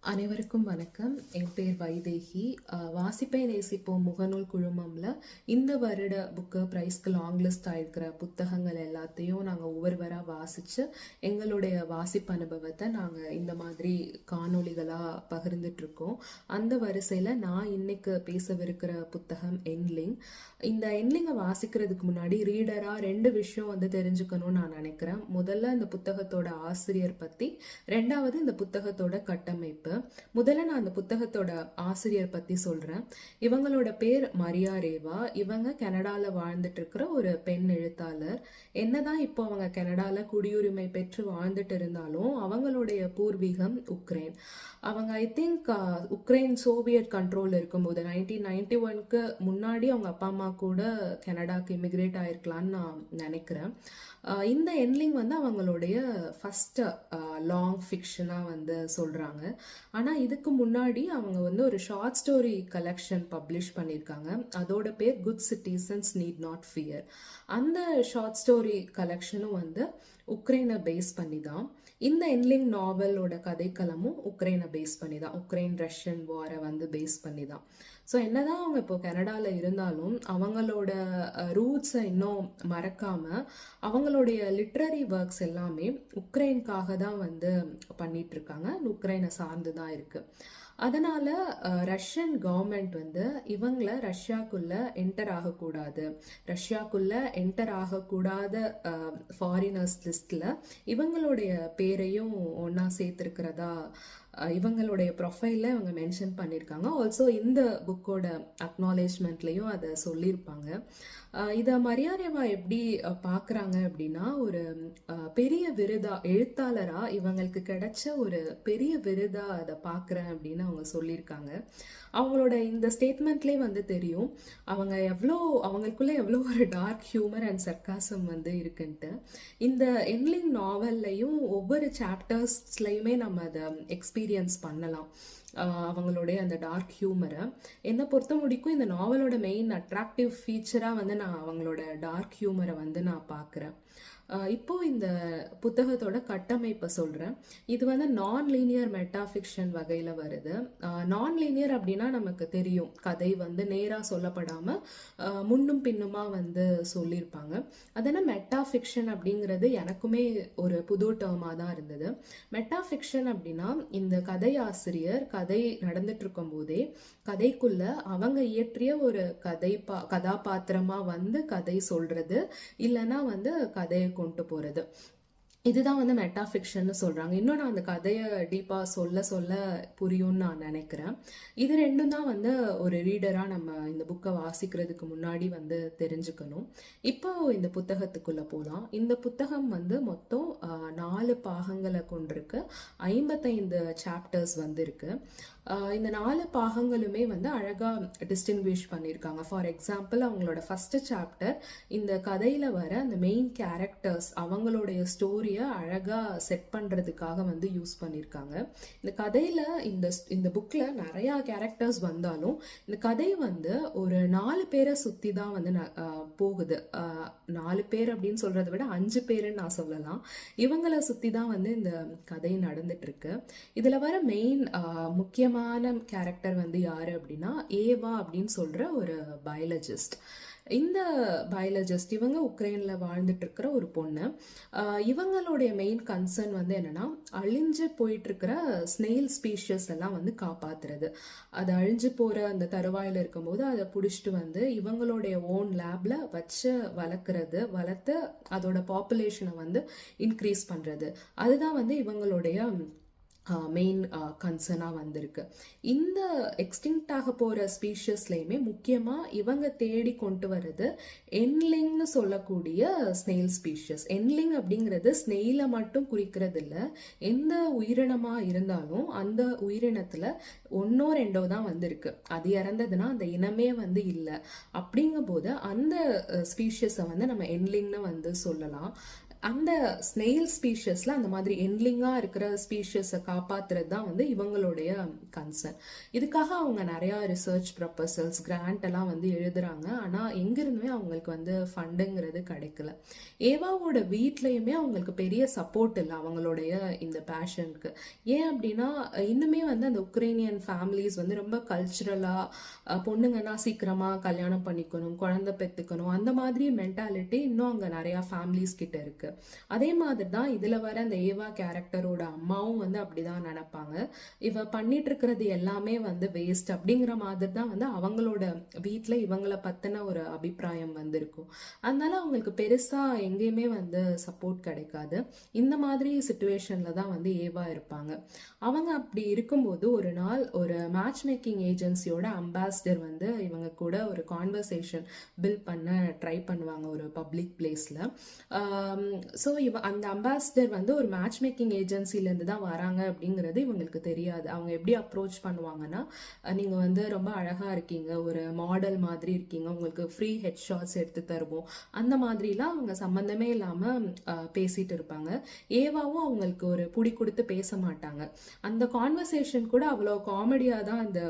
அனைவருக்கும் வணக்கம். என் பேர் வைதேகி. வாசிப்பை நேசிப்போம் முகநூல் குழுமம்ல இந்த வருட புக்கு ப்ரைஸ்க்கு லாங் லிஸ்ட் ஆயிருக்கிற புத்தகங்கள் எல்லாத்தையும் நாங்கள் ஒவ்வொருவராக வாசித்து எங்களுடைய வாசிப்பு அனுபவத்தை நாங்கள் இந்த மாதிரி காணொளிகளாக பகிர்ந்துட்டு இருக்கோம். அந்த வரிசையில் நான் இன்னைக்கு பேசவிருக்கிற புத்தகம் என்லிங். இந்த என்லிங்கை வாசிக்கிறதுக்கு முன்னாடி ரீடராக ரெண்டு விஷயம் தெரிஞ்சுக்கணும்னு நான் நினைக்கிறேன். முதல்ல இந்த புத்தகத்தோட ஆசிரியர் பற்றி, ரெண்டாவது இந்த புத்தகத்தோட கட்டமைப்பு. முதல்ல நான் அந்த புத்தகத்தோட ஆசிரியர் பத்தி சொல்றேன். இவங்களோட பேர் மரியா ரேவா. இவங்க கனடால வாழ்ந்துட்டு இருக்கிற ஒரு பெண் எழுத்தாளர். என்னதான் இப்போ அவங்க கனடால குடியுரிமை பெற்று வாழ்ந்துட்டு இருந்தாலும் அவங்களுடைய பூர்வீகம் உக்ரைன். அவங்க I think Ukraine Soviet control இருக்கும்போது 1991க்கு முன்னாடி அவங்க அப்பா அம்மா கூட கனடாக்கு இமிகிரேட் ஆயிருக்கலான்னு நான் நினைக்கிறேன். இந்த என்லிங் அவங்களுடைய ஃபர்ஸ்ட் லாங் ஃபிக்ஷனாக சொல்றாங்க. ஆனா இதுக்கு முன்னாடி அவங்க ஒரு ஷார்ட் ஸ்டோரி கலெக்ஷன் பப்ளிஷ் பண்ணியிருக்காங்க. அதோட பேர் good citizens need not fear. அந்த ஷார்ட் ஸ்டோரி கலெக்ஷனும் உக்ரைனை பேஸ் பண்ணி தான். இந்த என்லிங் நாவலோட கதைக்களமும் உக்ரைனை பேஸ் பண்ணி தான், உக்ரைன் ரஷ்யன் வாரை பேஸ் பண்ணி தான். ஸோ என்னதான் அவங்க இப்போ கனடாவில் இருந்தாலும் அவங்களோட ரூட்ஸை இன்னும் மறக்காம அவங்களுடைய லிட்ரரி ஒர்க்ஸ் எல்லாமே உக்ரைனுக்காக தான் பண்ணிட்டு இருக்காங்க. உக்ரைனை சார்ந்து தான் இருக்கு. அதனால ரஷ்யன் கவர்மெண்ட் இவங்களை ரஷ்யாக்குள்ள என்டர் ஆகக்கூடாது, ரஷ்யாக்குள்ள என்டர் ஆகக்கூடாத ஃபாரினர்ஸ் லிஸ்ட்ல இவங்களுடைய பேரையும் ஒன்னா சேர்த்திருக்கிறதா இவங்களுடைய ப்ரொஃபைல்ல இவங்க மென்ஷன் பண்ணியிருக்காங்க. ஆல்சோ இந்த புக்கோட அக்னாலேஜ்மெண்ட்லையும் அதை சொல்லியிருப்பாங்க. இதை மரியா ரேவா எப்படி பார்க்குறாங்க அப்படின்னா, ஒரு பெரிய விருதா, எழுத்தாளரா இவங்களுக்கு கிடைச்ச ஒரு பெரிய விருதா அதை பார்க்குறேன் அப்படின்னு அவங்க சொல்லியிருக்காங்க. அவங்களோட இந்த ஸ்டேட்மெண்ட்லேயே தெரியும் அவங்களுக்குள்ள எவ்வளோ ஒரு டார்க் ஹியூமர் அண்ட் சர்க்காசம் இருக்குன்ட்டு. இந்த என்லிங் நாவல்லையும் ஒவ்வொரு சாப்டர்ஸ்லையுமே நம்ம அதை எக்ஸ்பீரியன்ஸ் பண்ணலாம். அவங்களுடைய அந்த டார்க் ஹியூமரை என்னை பொறுத்த முடிக்கும் இந்த நாவலோட மெயின் அட்ராக்டிவ் ஃபீச்சராக நான் அவங்களோட டார்க் ஹியூமரை நான் பார்க்குறேன். இப்போ இந்த புத்தகத்தோட கட்டமைப்பை சொல்கிறேன். இது நான் லீனியர் மெட்டாஃபிக்ஷன் வகையில் வருது. நான் லீனியர் அப்படின்னா நமக்கு தெரியும், கதை நேராக சொல்லப்படாமல் முன்னும் பின்னுமா சொல்லியிருப்பாங்க. அதனால் மெட்டாஃபிக்ஷன் அப்படிங்கிறது எனக்குமே ஒரு புது டேர்மாக தான் இருந்தது. மெட்டாஃபிக்ஷன் அப்படின்னா இந்த கதை ஆசிரியர் கதை நடந்துட்டு இருக்கும் போதே கதைக்குள்ள அவங்க இயற்றிய ஒரு கதாபாத்திரமா கதை சொல்றது, இல்லைன்னா கதையை கொண்டு போறது. இதுதான் மெட்டாஃபிக்ஷன் சொல்றாங்க. இன்னும் நான் அந்த கதையை டீப்பா சொல்ல புரியும்னு நான் நினைக்கிறேன். இது ரெண்டும் தான் ஒரு ரீடரா நம்ம இந்த புக்கை வாசிக்கிறதுக்கு முன்னாடி தெரிஞ்சுக்கணும். இப்போ இந்த புத்தகத்துக்குள்ள போலாம். இந்த புத்தகம் மொத்தம் 4 பாகங்களை கொண்டிருக்கு. 55 சாப்டர்ஸ் இருக்கு. இந்த 4 பாகங்களுமே அழகா டிஸ்டிங்விஷ் பண்ணியிருக்காங்க. ஃபார் எக்ஸாம்பிள், அவங்களோட ஃபர்ஸ்ட் சாப்டர் இந்த கதையில வர அந்த மெயின் கேரக்டர்ஸ் அவங்களுடைய ஸ்டோரியை அழகா செட் பண்றதுக்காக யூஸ் பண்ணியிருக்காங்க. இந்த கதையில இந்த புக்ல நிறைய கேரக்டர்ஸ் வந்தாலும் இந்த கதை ஒரு 4 பேரை சுத்தி தான் போகுது. 4 பேர் அப்படின்னு சொல்றதை விட 5 பேருன்னு நான் சொல்லலாம். இவங்களை சுத்தி தான் இந்த கதை நடந்துட்டு இருக்கு. இதுல வர மெயின் முக்கியமான கேரக்டர் யாரு அப்படின்னா ஏவா அப்படின்னு சொல்ற ஒரு பயாலஜிஸ்ட். இந்த பயாலஜிஸ்ட் இவங்க உக்ரைன்ல வாழ்ந்துட்டு இருக்கிற ஒரு பொண்ணு. இவங்களுடைய மெயின் கன்சர்ன் என்னன்னா, அழிஞ்சு போயிட்டு இருக்கிற ஸ்னெயில் ஸ்பீஷியஸ் எல்லாம் காப்பாத்துறது. அது அழிஞ்சு போற அந்த தருவாயில இருக்கும்போது அதை பிடிச்சிட்டு இவங்களுடைய ஓன் லேப்ல வச்சு வளர்த்து அதோட பாப்புலேஷனை இன்க்ரீஸ் பண்றது. அதுதான் இவங்களுடைய மெயின் கன்சர்னாக வந்திருக்கு. இந்த எக்ஸ்டிங்க்ட் ஆக போகிற ஸ்பீஷஸ்லையுமே முக்கியமாக இவங்க தேடி கொண்டு வர்றது என்லிங்னு சொல்லக்கூடிய ஸ்னெயில் ஸ்பீஷஸ். என்லிங் அப்படிங்கிறது ஸ்னெயிலை மட்டும் குறிக்கிறது இல்லை. எந்த உயிரினமாக இருந்தாலும் அந்த உயிரினத்தில் 1 or 2 தான் இருக்கு. அது இறந்ததுன்னா அந்த இனமே இல்லை. அப்படிங்கும் போது அந்த ஸ்பீஷஸை நம்ம என்லிங்னு சொல்லலாம். அந்த ஸ்னெயில் ஸ்பீஷியஸில் அந்த மாதிரி எண்ட்லிங்காக இருக்கிற ஸ்பீஷியஸை காப்பாற்றுறது தான் வந்து இவங்களுடைய கன்சர்ன். இதுக்காக அவங்க நிறையா ரிசர்ச் ப்ரப்போசல்ஸ் கிராண்ட் எல்லாம் வந்து எழுதுறாங்க. ஆனால் எங்கிருந்துமே அவங்களுக்கு வந்து ஃபண்டுங்கிறது கிடைக்கல. ஏவாவோட வீட்லையுமே அவங்களுக்கு பெரிய சப்போர்ட் இல்லை அவங்களுடைய இந்த பேஷனுக்கு. ஏன் அப்படின்னா இன்னுமே வந்து அந்த உக்ரைனியன் ஃபேமிலிஸ் வந்து ரொம்ப கல்ச்சுரலாக பொண்ணுங்கன்னா சீக்கிரமாக கல்யாணம் பண்ணிக்கணும், குழந்தை பெற்றுக்கணும், அந்த மாதிரி மென்டாலிட்டி இன்னும் அங்கே நிறையா ஃபேமிலிஸ் கிட்ட இருக்கு. அதே மாதிரி தான் இதுல வர அந்த ஏவா கேரக்டரோட அம்மாவும் வந்து அப்படிதான் நினைப்பாங்க. இவ பண்ணிட்டு இருக்கிறது எல்லாமே வந்து வேஸ்ட் அப்படிங்கிற மாதிரி தான் வந்து அவங்களோட வீட்டுல இவங்கள பத்தின ஒரு அபிப்பிராயம் வந்து இருக்கும். அதனால அவங்களுக்கு பெருசா எங்கேயுமே வந்து சப்போர்ட் கிடைக்காது. இந்த மாதிரி சுச்சுவேஷன்ல தான் வந்து ஏவா இருப்பாங்க. அவங்க அப்படி இருக்கும்போது ஒரு நாள் ஒரு மேட்ச் மேக்கிங் ஏஜென்சியோட அம்பாசிடர் வந்து இவங்க கூட ஒரு கான்வர்சேஷன் பில்ட் பண்ண ட்ரை பண்ணுவாங்க ஒரு பப்ளிக் பிளேஸ்ல. ஸோ அந்த அம்பாசிடர் வந்து ஒரு மேட்ச் மேக்கிங் ஏஜென்சிலேருந்து தான் வராங்க அப்படிங்கிறது இவங்களுக்கு தெரியாது. அவங்க எப்படி அப்ரோச் பண்ணுவாங்கன்னா, நீங்கள் வந்து ரொம்ப அழகாக இருக்கீங்க, ஒரு மாடல் மாதிரி இருக்கீங்க, உங்களுக்கு ஃப்ரீ ஹெட் ஷாட்ஸ் எடுத்து தருவோம், அந்த மாதிரிலாம் அவங்க சம்மந்தமே இல்லாமல் பேசிட்டு இருப்பாங்க. ஏவாவும் அவங்களுக்கு ஒரு புடி கொடுத்து பேச மாட்டாங்க. அந்த கான்வர்சேஷன் கூட அவ்வளோ காமெடியாக தான் அந்த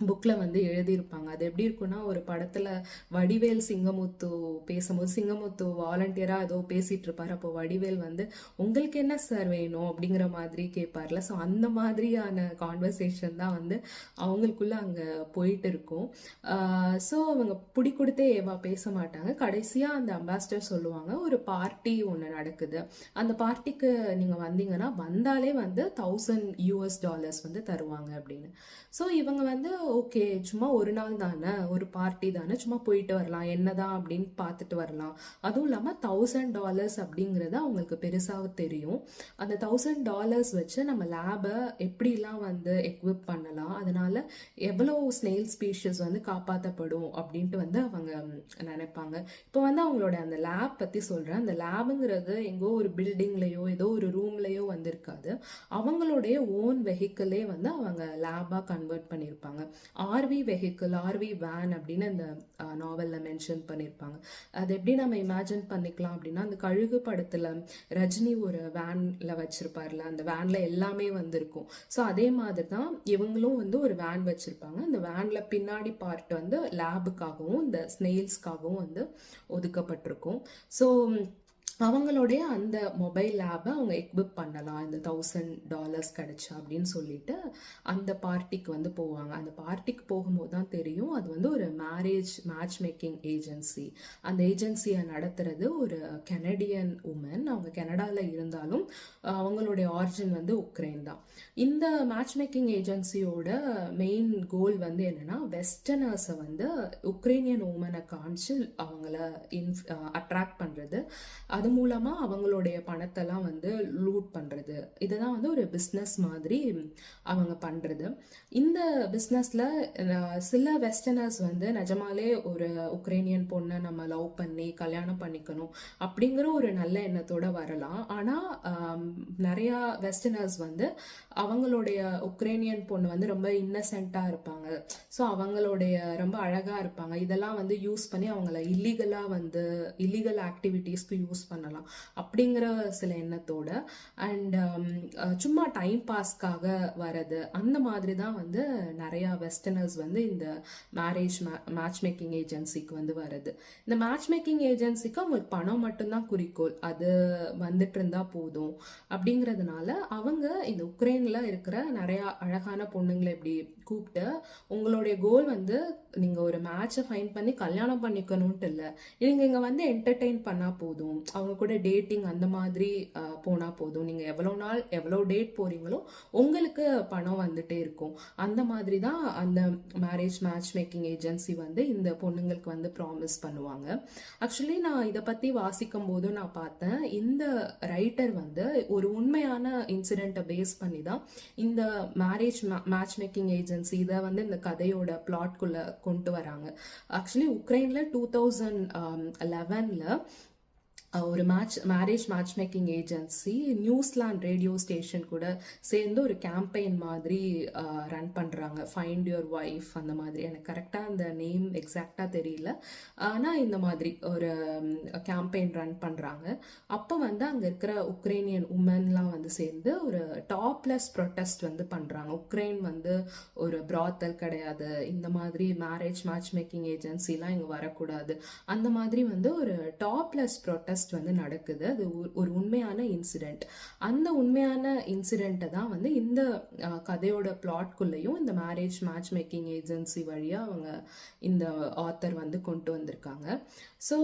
புக்கில் வந்து எழுதியிருப்பாங்க. அது எப்படி இருக்குன்னா, ஒரு படத்தில் வடிவேல் சிங்கமுத்து பேசும்போது சிங்கமுத்து வாலண்டியராக ஏதோ பேசிகிட்டு இருப்பார். அப்போ வடிவேல் வந்து உங்களுக்கு என்ன சார் வேணும் அப்படிங்கிற மாதிரி கேட்பார்ல. ஸோ அந்த மாதிரியான கான்வர்சேஷன் தான் வந்து அவங்களுக்குள்ள அங்கே போயிட்டு இருக்கும். ஸோ அவங்க பிடி கொடுத்தே ஏவா பேச மாட்டாங்க. கடைசியாக அந்த அம்பாசிடர் சொல்லுவாங்க, ஒரு பார்ட்டி ஒன்று நடக்குது, அந்த பார்ட்டிக்கு நீங்கள் வந்தீங்கன்னா வந்தாலே வந்து $1000 வந்து தருவாங்க அப்படின்னு. ஸோ இவங்க வந்து ஓகே, சும்மா ஒரு நாள் தானே, ஒரு பார்ட்டி தானே, சும்மா போயிட்டு வரலாம், என்னதான் அப்படின்னு பார்த்துட்டு வரலாம். அதுவும் இல்லாமல் $1000 அப்படிங்கிறது அவங்களுக்கு பெருசாக தெரியும். அந்த $1000 வச்சு நம்ம லேபை எப்படிலாம் வந்து எக்விப் பண்ணலாம், அதனால எவ்வளோ ஸ்னெயில் ஸ்பீஷிஸ் வந்து காப்பாற்றப்படும் அப்படின்ட்டு வந்து அவங்க நினைப்பாங்க. இப்போ வந்து அவங்களோட அந்த லேப் பற்றி சொல்கிறேன். அந்த லேபுங்கிறது எங்கோ ஒரு பில்டிங்லேயோ ஏதோ ஒரு ரூம்லேயோ வந்து இருக்காது. அவங்களுடைய ஓன் வெஹிக்கிளே வந்து அவங்க லேபாக கன்வெர்ட் பண்ணியிருப்பாங்க. ஆர்வி வெஹிக்கிள், ஆர்வி வேன் அப்படின்னு அந்த நாவலில் மென்ஷன் பண்ணியிருப்பாங்க. அது எப்படி நம்ம இமேஜின் பண்ணிக்கலாம் அப்படின்னா, அந்த கழுகு படத்தில் ரஜினி ஒரு வேனில் வச்சுருப்பார்ல, அந்த வேனில் எல்லாமே வந்திருக்கும். ஸோ அதே மாதிரி தான் இவங்களும் வந்து ஒரு வேன் வச்சுருப்பாங்க. அந்த வேனில் பின்னாடி பார்ட் வந்து லேபுக்காகவும் இந்த ஸ்னெயில்ஸ்க்காகவும் வந்து ஒதுக்கப்பட்டிருக்கும். ஸோ அவங்களுடைய அந்த மொபைல் லேபை அவங்க எக்விப் பண்ணலாம் இந்த $1000 கிடைச்சா அப்படின்னு சொல்லிட்டு அந்த பார்ட்டிக்கு வந்து போவாங்க. அந்த பார்ட்டிக்கு போகும்போது தான் தெரியும் அது வந்து ஒரு மேட்ச் மேக்கிங் ஏஜென்சி. அந்த ஏஜென்சியை நடத்துறது ஒரு கெனடியன் உமன். அவங்க கனடாவில் இருந்தாலும் அவங்களுடைய ஆரிஜின் வந்து உக்ரைன் தான். இந்த மேட்ச் மேக்கிங் ஏஜென்சியோட மெயின் கோல் வந்து என்னன்னா, வெஸ்டர்னர்ஸை வந்து உக்ரைனியன் உமனை காமிச்சு அவங்கள அட்ராக்ட் பண்ணுறது, அது மூலமா அவங்களுடைய பணத்தெல்லாம் வந்து லூட் பண்றது, இதுதான் வந்து ஒரு பிஸ்னஸ் மாதிரி அவங்க பண்றது. இந்த பிஸ்னஸ்ல சில வெஸ்டர்னர்ஸ் வந்து நிஜமாலே ஒரு உக்ரைனியன் பொண்ணை நம்ம லவ் பண்ணி கல்யாணம் பண்ணிக்கணும் அப்படிங்கிற ஒரு நல்ல எண்ணத்தோட வரலாம். ஆனா நிறைய வெஸ்டர்னர்ஸ் வந்து அவங்களுடைய உக்ரைனியன் பொண்ணு வந்து ரொம்ப இன்னசென்ட்டா இருப்பாங்க, ஸோ அவங்களுடைய ரொம்ப அழகா இருப்பாங்க, இதெல்லாம் வந்து யூஸ் பண்ணி அவங்கள இல்லீகல் ஆக்டிவிட்டீஸ்க்கு யூஸ் பண்ணலாம் அப்படிங்கிற சில எண்ணத்தோட அண்ட் சும்மா டைம் பாஸ்க்காக வரது, அந்த மாதிரி தான் வந்து நிறையா வெஸ்டர்னர்ஸ் வந்து இந்த மேட்ச் மேக்கிங் ஏஜென்சிக்கு வந்து வருது. இந்த மேட்ச் மேக்கிங் ஏஜென்சிக்கு அவங்களுக்கு பணம் மட்டும்தான் குறிக்கோள், அது வந்துட்டு இருந்தா போதும் அப்படிங்கிறதுனால அவங்க இந்த உக்ரைன்ல இருக்கிற நிறைய அழகான பொண்ணுங்களை இப்படி கூப்பிட்டு, உங்களுடைய கோல் வந்து நீங்க ஒரு மேட்சை ஃபைண்ட் பண்ணி கல்யாணம் பண்ணிக்கணும்ட்டு இல்லை, நீங்க இங்க வந்து என்டர்டெயின் பண்ணா போதும், அவங்க கூட டேட்டிங் அந்த மாதிரி போனா போதும், நீங்க எவ்வளோ நாள் எவ்வளோ டேட் போறீங்களோ உங்களுக்கு பணம் வந்துட்டே இருக்கும், அந்த மாதிரி தான் அந்த மேட்ச் மேக்கிங் ஏஜென்சி வந்து இந்த பொண்ணுங்களுக்கு வந்து ப்ராமிஸ் பண்ணுவாங்க. ஆக்சுவலி நான் இதை பத்தி வாசிக்கும் போது நான் பார்த்தேன், இந்த ரைட்டர் வந்து ஒரு உண்மையான இன்சிடென்ட்டை பேஸ் பண்ணி தான் இந்த மேட்ச் மேக்கிங் ஏஜென்சி இதை வந்து இந்த கதையோட பிளாட்குள்ள கொண்டு வராங்க. ஆக்சுவலி உக்ரைன்ல 2011 ஒரு marriage match making agency New Zealand radio station கூட சேர்ந்து ஒரு கேம்பெயின் மாதிரி ரன் பண்ணுறாங்க. ஃபைண்ட் யுவர் ஒய்ஃப் அந்த மாதிரி. எனக்கு கரெக்டாக அந்த நேம் எக்ஸாக்டாக தெரியல. ஆனால் இந்த மாதிரி ஒரு கேம்பெயின் ரன் பண்ணுறாங்க. அப்போ வந்து அங்கே இருக்கிற உக்ரைனியன் உமன்லாம் வந்து சேர்ந்து ஒரு டாப்லெஸ் ப்ரொட்டஸ்ட் வந்து பண்ணுறாங்க. உக்ரைன் வந்து ஒரு பிராத்தல் கிடையாது, இந்த மாதிரி மேரேஜ் மேட்ச் மேக்கிங் ஏஜென்சிலாம் இங்கே வரக்கூடாது, அந்த மாதிரி வந்து ஒரு டாப்லெஸ் ப்ரொட்டஸ்ட் வந்து நடக்குது. அது ஒரு உண்மையான இன்சிடென்ட். அந்த உண்மையான இன்சிடென்ட்டை தான் வந்து இந்த கதையோட பிளாட்குள்ளேயும் இந்த மேரேஜ் மேட்ச் மேக்கிங் ஏஜென்சி வழியா அவங்க இந்த ஆத்தர் வந்து கொண்டு வந்திருக்காங்க. ஸோ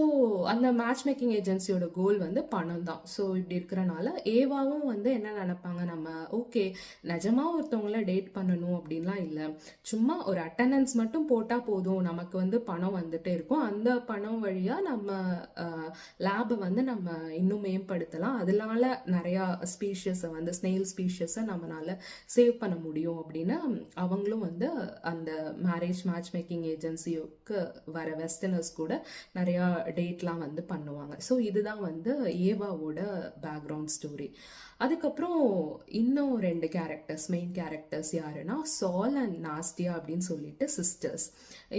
அந்த மேட்ச் மேக்கிங் ஏஜென்சியோட கோல் வந்து பணம் தான். ஸோ இப்படி இருக்கிறனால ஏவாவும் வந்து என்ன நினைப்பாங்க, நம்ம ஓகே நிஜமா ஒருத்தவங்கள டேட் பண்ணணும் அப்படின்லாம் இல்லை, சும்மா ஒரு அட்டண்டன்ஸ் மட்டும் போட்டால் போதும், நமக்கு வந்து பணம் வந்துட்டே இருக்கும், அந்த பணம் வழியாக நம்ம லேபை வந்து நம்ம இன்னும் மேம்படுத்தலாம், அதனால நிறையா ஸ்பீஷியஸை வந்து ஸ்னெயில் ஸ்பீஷியஸை நம்மளால சேவ் பண்ண முடியும் அப்படின்னு அவங்களும் வந்து அந்த மேரேஜ் மேட்ச் மேக்கிங் ஏஜென்சிக்கு வர வெஸ்டர்னர்ஸ் கூட நிறையா டேட்லாம் வந்து பண்ணுவாங்க. ஸோ இதுதான் வந்து ஏவாவோட பேக்ரவுண்ட் ஸ்டோரி. அதுக்கப்புறம் இன்னும் 2 கேரக்டர்ஸ், மெயின் கேரக்டர்ஸ் யாருன்னா சால் அண்ட் நாஸ்டியா அப்படின்னு சொல்லிட்டு சிஸ்டர்ஸ்.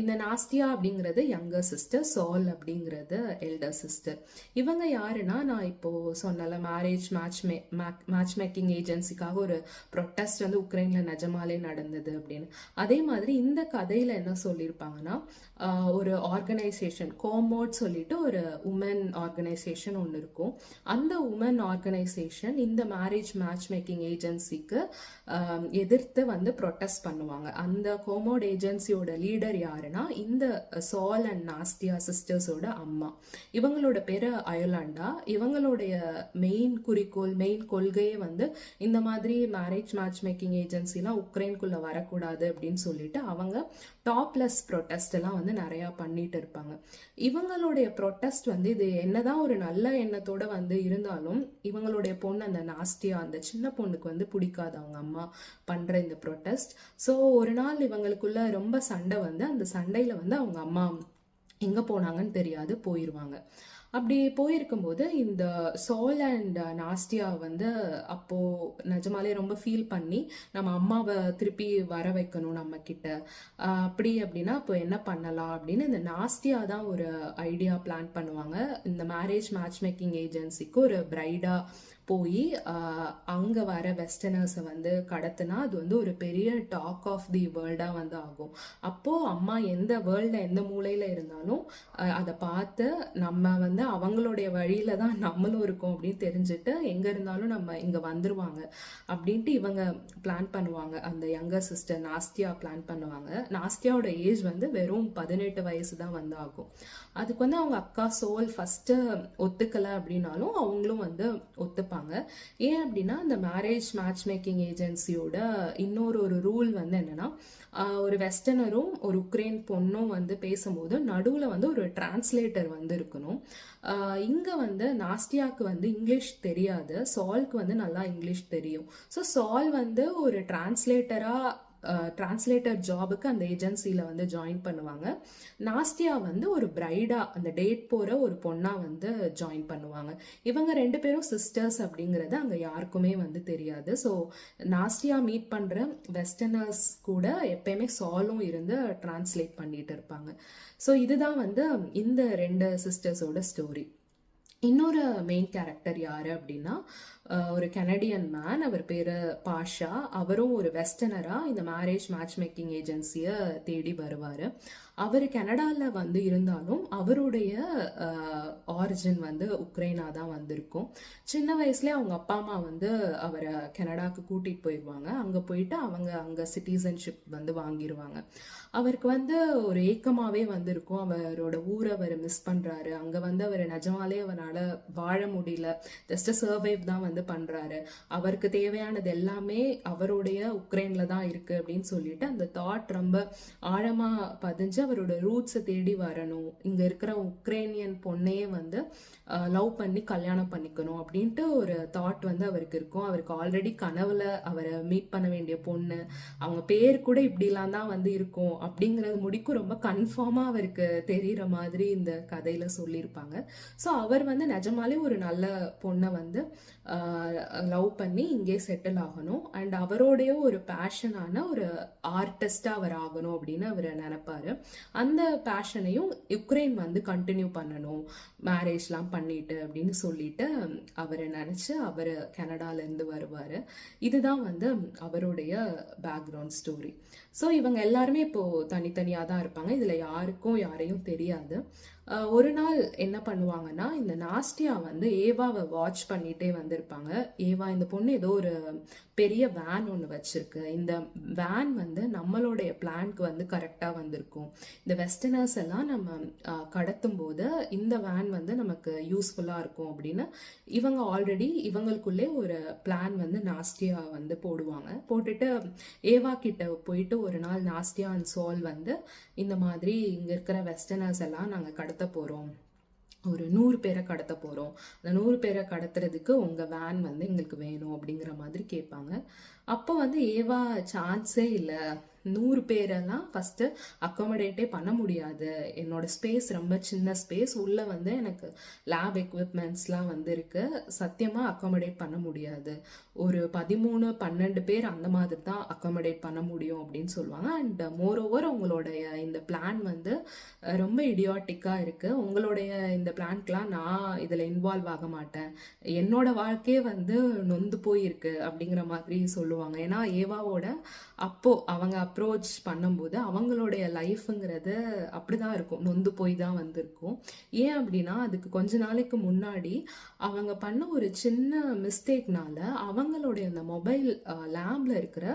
இந்த நாஸ்டியா அப்படிங்கிறது யங்கர் சிஸ்டர், சால் அப்படிங்கிறது எல்டர் சிஸ்டர். இவங்க யாருன்னா, நான் இப்போ சொன்னல மேரேஜ் மேட்ச் மேக்கிங் ஏஜென்சிக்காக ஒரு ப்ரொட்டஸ்ட் வந்து உக்ரைன்ல நிஜமாலே நடந்தது அப்படின்னு. அதே மாதிரி இந்த கதையில என்ன சொல்லியிருப்பாங்கன்னா, ஒரு ஆர்கனைசேஷன் கோமோட் சொல்லிட்டு ஒரு உமன் ஆர்கனைசேஷன் ஒன்று இருக்கும். அந்த உமன் ஆர்கனைசேஷன் இந்த மேரேஜ் மேட்ச் மேக்கிங் ஏஜென்சிக்கு எதிர்த்து வந்து ப்ரொட்டஸ்ட் பண்ணுவாங்க. அந்த கோமோட் ஏஜென்சியோட லீடர் யாருன்னா இந்த சால் அண்ட் நாஸ்டியா சிஸ்டர்ஸோட அம்மா. இவங்களோட பேரு அயர்லாண்டா. இவங்களுடைய மெயின் குறிக்கோள், மெயின் கொள்கையே வந்து இந்த மாதிரி மேரேஜ் மேட்ச் மேக்கிங் ஏஜென்சிலாம் உக்ரைனுக்குள்ள வரக்கூடாது அப்படின்னு சொல்லிட்டு அவங்க டாப்லெஸ் ப்ரொட்டஸ்ட் எல்லாம் வந்து நிறையா பண்ணிட்டு இருப்பாங்க. இவங்களுடைய ப்ரொட்டஸ்ட் வந்து இது என்னதான் ஒரு நல்ல எண்ணத்தோட வந்து இருந்தாலும் இவங்களுடைய பொண்ணு அந்த நாஸ்டியா, அந்த சின்ன பொண்ணுக்கு வந்து பிடிக்காது அவங்க அம்மா பண்ற இந்த ப்ரொட்டஸ்ட். ஸோ ஒரு நாள் இவங்களுக்குள்ள ரொம்ப சண்டை வந்து அந்த சண்டையில வந்து அவங்க அம்மா எங்க போனாங்கன்னு தெரியாது போயிடுவாங்க. அப்படி போயிருக்கும்போது இந்த சால் அண்ட் நாஸ்டியா வந்து அப்போ நிஜமாலே ரொம்ப ஃபீல் பண்ணி நம்ம அம்மாவை திருப்பி வர வைக்கணும் நம்ம கிட்ட, அப்படின்னா இப்போ என்ன பண்ணலாம் அப்படின்னு இந்த நாஸ்டியா தான் ஒரு ஐடியா பிளான் பண்ணுவாங்க. இந்த மேரேஜ் மேட்ச் மேக்கிங் ஏஜென்சிக்கு ஒரு பிரைடா போய் அங்கே வர வெஸ்டர்னர்ஸை வந்து கடத்தினா அது வந்து ஒரு பெரிய டாக் ஆஃப் தி வேர்ல்டாக வந்து ஆகும். அப்போது அம்மா எந்த வேர்ல்டில் எந்த மூலையில் இருந்தாலும் அதை பார்த்து நம்ம வந்து அவங்களுடைய வழியில தான் நம்மளும் இருக்கோம் அப்படின்னு தெரிஞ்சுட்டு எங்கே இருந்தாலும் நம்ம இங்கே வந்துருவாங்க அப்படின்ட்டு இவங்க பிளான் பண்ணுவாங்க. அந்த யங்கர் சிஸ்டர் நாஸ்டியா பிளான் பண்ணுவாங்க. நாஸ்டியாவோட ஏஜ் வந்து வெறும் 18 வயசு தான் வந்து ஆகும். அதுக்கு வந்து அவங்க அக்கா சோல் ஃபர்ஸ்ட் ஒத்துக்கலை அப்படின்னாலும் அவங்களும் வந்து ஒத்துப்பாங்க. ஏன் அப்படின்னா அந்த மேரேஜ் மேட்ச் மேக்கிங் ஏஜென்சியோட இன்னொரு ரூல் வந்து என்னன்னா, ஒரு வெஸ்டர்னரும் ஒரு உக்ரைன் பொண்ணும் வந்து பேசும்போது நடுவில் வந்து ஒரு டிரான்ஸ்லேட்டர் வந்து இருக்கணும். இங்கே வந்து நாஸ்டியாவுக்கு வந்து இங்கிலீஷ் தெரியாது, சால்க்கு வந்து நல்லா இங்கிலீஷ் தெரியும். ஸோ சால் வந்து ஒரு டிரான்ஸ்லேட்டர் ஜாபுக்கு அந்த ஏஜென்சியில் வந்து ஜாயின் பண்ணுவாங்க. நாஸ்டியா வந்து ஒரு பிரைடா அந்த டேட் போகிற ஒரு பொண்ணாக வந்து ஜாயின் பண்ணுவாங்க. இவங்க 2 பேரும் சிஸ்டர்ஸ் அப்படிங்கிறது அங்கே யாருக்குமே வந்து தெரியாது. ஸோ நாஸ்டியா மீட் பண்ணுற வெஸ்டர்னர்ஸ் கூட எப்பயுமே சாலும் இருந்து டிரான்ஸ்லேட் பண்ணிட்டு இருப்பாங்க. ஸோ இதுதான் வந்து இந்த 2 சிஸ்டர்ஸோட ஸ்டோரி. இன்னொரு மெயின் கேரக்டர் யாரு அப்படின்னா, ஒரு கனடியன் மேன், அவர் பேரு பாஷா. அவரும் ஒரு வெஸ்டர்னரா இந்த மேரேஜ் மேட்ச் மேக்கிங் ஏஜென்சியை தேடி வருவாரு. அவர் கனடாவில் வந்து இருந்தாலும் அவருடைய ஆரிஜின் வந்து உக்ரைனா தான் வந்திருக்கும். சின்ன வயசுலேயே அவங்க அப்பா அம்மா வந்து அவரை கனடாவுக்கு கூட்டிகிட்டு போயிடுவாங்க. அங்கே போயிட்டு அவங்க அங்கே சிட்டிசன்ஷிப் வந்து வாங்கிடுவாங்க. அவருக்கு வந்து ஒரு ஏக்கமாகவே வந்திருக்கும். அவரோட ஊரை அவர் மிஸ் பண்ணுறாரு. அங்கே வந்து அவர் நிஜமாலே அவரால் வாழ முடியல, ஜஸ்ட் சர்வைவ் தான் வந்து வந்து பண்றாரு, அவருக்கு தேவையானது எல்லாமே அவருடைய உக்ரைன்ல தான் இருக்கு அப்படின்னு சொல்லிட்டு அந்த தாட் ரொம்ப ஆழமா பதிஞ்சு அவரோட ரூட்ஸை தேடி வரணும், இங்க இருக்கிற உக்ரைனியன் பொண்ணையே வந்து லவ் பண்ணி கல்யாணம் பண்ணிக்கணும் அப்படின்ட்டு ஒரு தாட் வந்து அவருக்கு இருக்கும். அவருக்கு ஆல்ரெடி கனவுல அவரை மீட் பண்ண வேண்டிய பொண்ணு, அவங்க பேர் கூட இப்படிலாம் தான் வந்து இருக்கும் அப்படிங்கறது முடிக்கும் ரொம்ப கன்ஃபார்மா அவருக்கு தெரியற மாதிரி இந்த கதையில சொல்லியிருப்பாங்க. ஸோ அவர் வந்து நிஜமாலே ஒரு நல்ல பொண்ணை வந்து லவ் பண்ணி இங்கே செட்டில் ஆகணும், அண்ட் அவரோடைய ஒரு பேஷனான ஒரு ஆர்டிஸ்டா அவர் ஆகணும் அப்படின்னு அவர் நினைப்பாரு. அந்த பேஷனையும் யுக்ரைன் வந்து கண்டினியூ பண்ணணும் மேரேஜ்லாம் பண்ணிட்டு அப்படின்னு சொல்லிட்டு அவரை நினைச்சு அவர் கனடால இருந்து வருவாரு. இதுதான் வந்து அவருடைய பேக்ரவுண்ட் ஸ்டோரி. ஸோ இவங்க எல்லாருமே இப்போ தனித்தனியாக தான் இருப்பாங்க, இதுல யாருக்கும் யாரையும் தெரியாது. ஒரு நாள் என்ன பண்ணுவாங்கன்னா, இந்த நாஸ்டியா வந்து ஏவாவை வாட்ச் பண்ணிட்டே வந்திருப்பாங்க. ஏவா இந்த பொண்ணு ஏதோ ஒரு பெரிய வேன் ஒன்று வச்சிருக்கு, இந்த வேன் வந்து நம்மளுடைய பிளான்க்கு வந்து கரெக்டாக வந்திருக்கும், இந்த வெஸ்டர்னர்ஸ் எல்லாம் நம்ம கடத்தும் போது இந்த வேன் வந்து நமக்கு யூஸ்ஃபுல்லாக இருக்கும் அப்படின்னு இவங்க ஆல்ரெடி இவங்களுக்குள்ளே ஒரு பிளான் வந்து நாஸ்டியா வந்து போடுவாங்க. போட்டுட்டு ஏவா கிட்ட போயிட்டு ஒரு நாள் நாஸ்டியா அண்ட் சால் வந்து இந்த மாதிரி இங்க இருக்கிற வெஸ்டர்னர்ஸ் எல்லாம் நாங்க கடத்த போறோம், ஒரு 100 பேரை கடத்த போறோம், அந்த 100 பேரை கடத்துறதுக்கு உங்க வேன் வந்து எங்களுக்கு வேணும் அப்படிங்கிற மாதிரி கேட்பாங்க. அப்போ வந்து ஏவா சான்ஸே இல்லை, 100 பேரெல்லாம் ஃபர்ஸ்ட் அக்காமடேட்டே பண்ண முடியாது, என்னோட ஸ்பேஸ் ரொம்ப சின்ன ஸ்பேஸ், உள்ள வந்து எனக்கு லேப் எக்யூப்மெண்ட்ஸ்லாம் வந்து இருக்கு, சத்தியமா அக்காமடேட் பண்ண முடியாது, ஒரு 13-12 பேர் அந்த மாதிரி தான் அக்காமடேட் பண்ண முடியும் அப்படின்னு சொல்லுவாங்க. அண்ட் மோர் ஓவர் உங்களுடைய இந்த பிளான் வந்து ரொம்ப இடியாட்டிக்கா இருக்கு, உங்களுடைய இந்த பிளான்க்கெலாம் நான் இதுல இன்வால்வ் ஆக மாட்டேன், என்னோட வாழ்க்கையே வந்து நொந்து போயிருக்கு அப்படிங்கிற மாதிரி சொல்லுவாங்க. ஏன்னா ஏவாவோட அப்போ அவங்க அப்ரோச் பண்ணும்போது அவங்களுடைய லைஃப்ங்கிறது அப்படிதான் இருக்கும், நொந்து போய் தான் வந்திருக்கும். ஏன் அப்படின்னா அதுக்கு கொஞ்ச நாளைக்கு முன்னாடி அவங்க பண்ண ஒரு சின்ன மிஸ்டேக்னால அவங்களுடைய அந்த மொபைல் லேப்ல இருக்கிற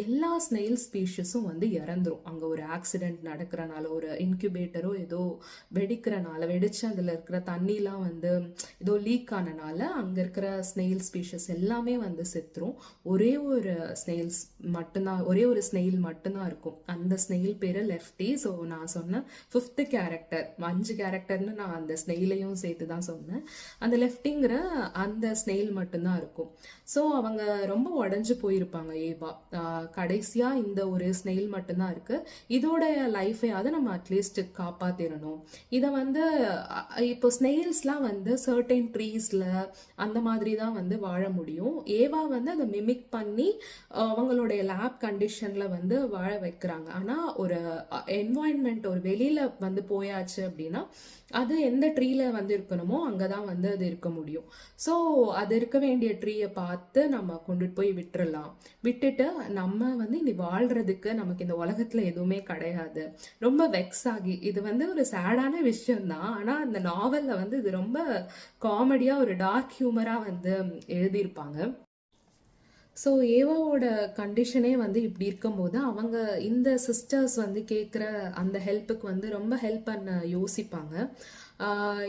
எல்லா ஸ்னெயில் ஸ்பீஷஸும் வந்து இறந்துரும். அங்க ஒரு ஆக்சிடென்ட் நடக்கிறனால, ஒரு இன்குபேட்டரோ ஏதோ வெடிச்சு அதுல இருக்கிற தண்ணிலாம் வந்து ஏதோ லீக் ஆனனால அங்க இருக்கிற ஸ்னெயில் ஸ்பீஷஸ் எல்லாமே வந்து செத்துரும். ஒரே ஒரு ஸ்னெயில்ஸ் மட்டும்தான், ஒரே ஒரு ஸ்னெயில் மட்டும்தான் இருக்கும், அந்த ஸ்னெயில் பேரு லெஃப்டி. ஸோ நான் சொன்னேன் 5th கேரக்டர், 5 கேரக்டர்னு நான் அந்த ஸ்னெயிலையும் சேர்த்து தான் சொன்னேன். அந்த லெஃப்டிங்கிற அந்த ஸ்னெயில் மட்டும்தான் இருக்கும். ஸோ அவங்க ரொம்ப உடஞ்சு போயிருப்பாங்க ஏவா. கடைசியா இந்த ஒரு ஸ்னெயில் மட்டும்தான் இருக்கு, இதோட லைஃபையாவது நம்ம அட்லீஸ்ட் காப்பாத்திரணும். இதை வந்து இப்போ ஸ்னெயில்ஸ்லாம் வந்து சர்டைன் ட்ரீஸ்ல அந்த மாதிரி தான் வந்து வாழ முடியும். ஏவா வந்து அதை மிமிக் பண்ணி அவங்களுடைய லேப் கண்டிஷன்ல வந்து வாழ வைக்கிறாங்க. ஆனா ஒரு என்வாயன்மெண்ட், ஒரு வெளியில வந்து போயாச்சு அப்படின்னா அது எந்த ட்ரீல வந்து இருக்கணுமோ அங்கதான் வந்து அது இருக்க முடியும். ஸோ அது இருக்க வேண்டிய ட்ரீயை பார்த்து நம்ம கொண்டுட்டு போய் விட்டுறலாம், விட்டுட்டு நம்ம வந்து இனி வாழ்றதுக்கு நமக்கு இந்த உலகத்துல எதுவுமே கிடையாது. ரொம்ப வெக்ஸ் ஆகி, இது வந்து ஒரு சேடான விஷயம்தான், ஆனா அந்த நாவல்ல வந்து இது ரொம்ப காமெடியா ஒரு டார்க் ஹியூமரா வந்து எழுதியிருப்பாங்க. ஸோ ஏவாவோட கண்டிஷனே வந்து இப்படி இருக்கும்போது அவங்க இந்த சிஸ்டர்ஸ் வந்து கேட்குற அந்த ஹெல்ப்புக்கு வந்து ரொம்ப ஹெல்ப் பண்ண யோசிப்பாங்க.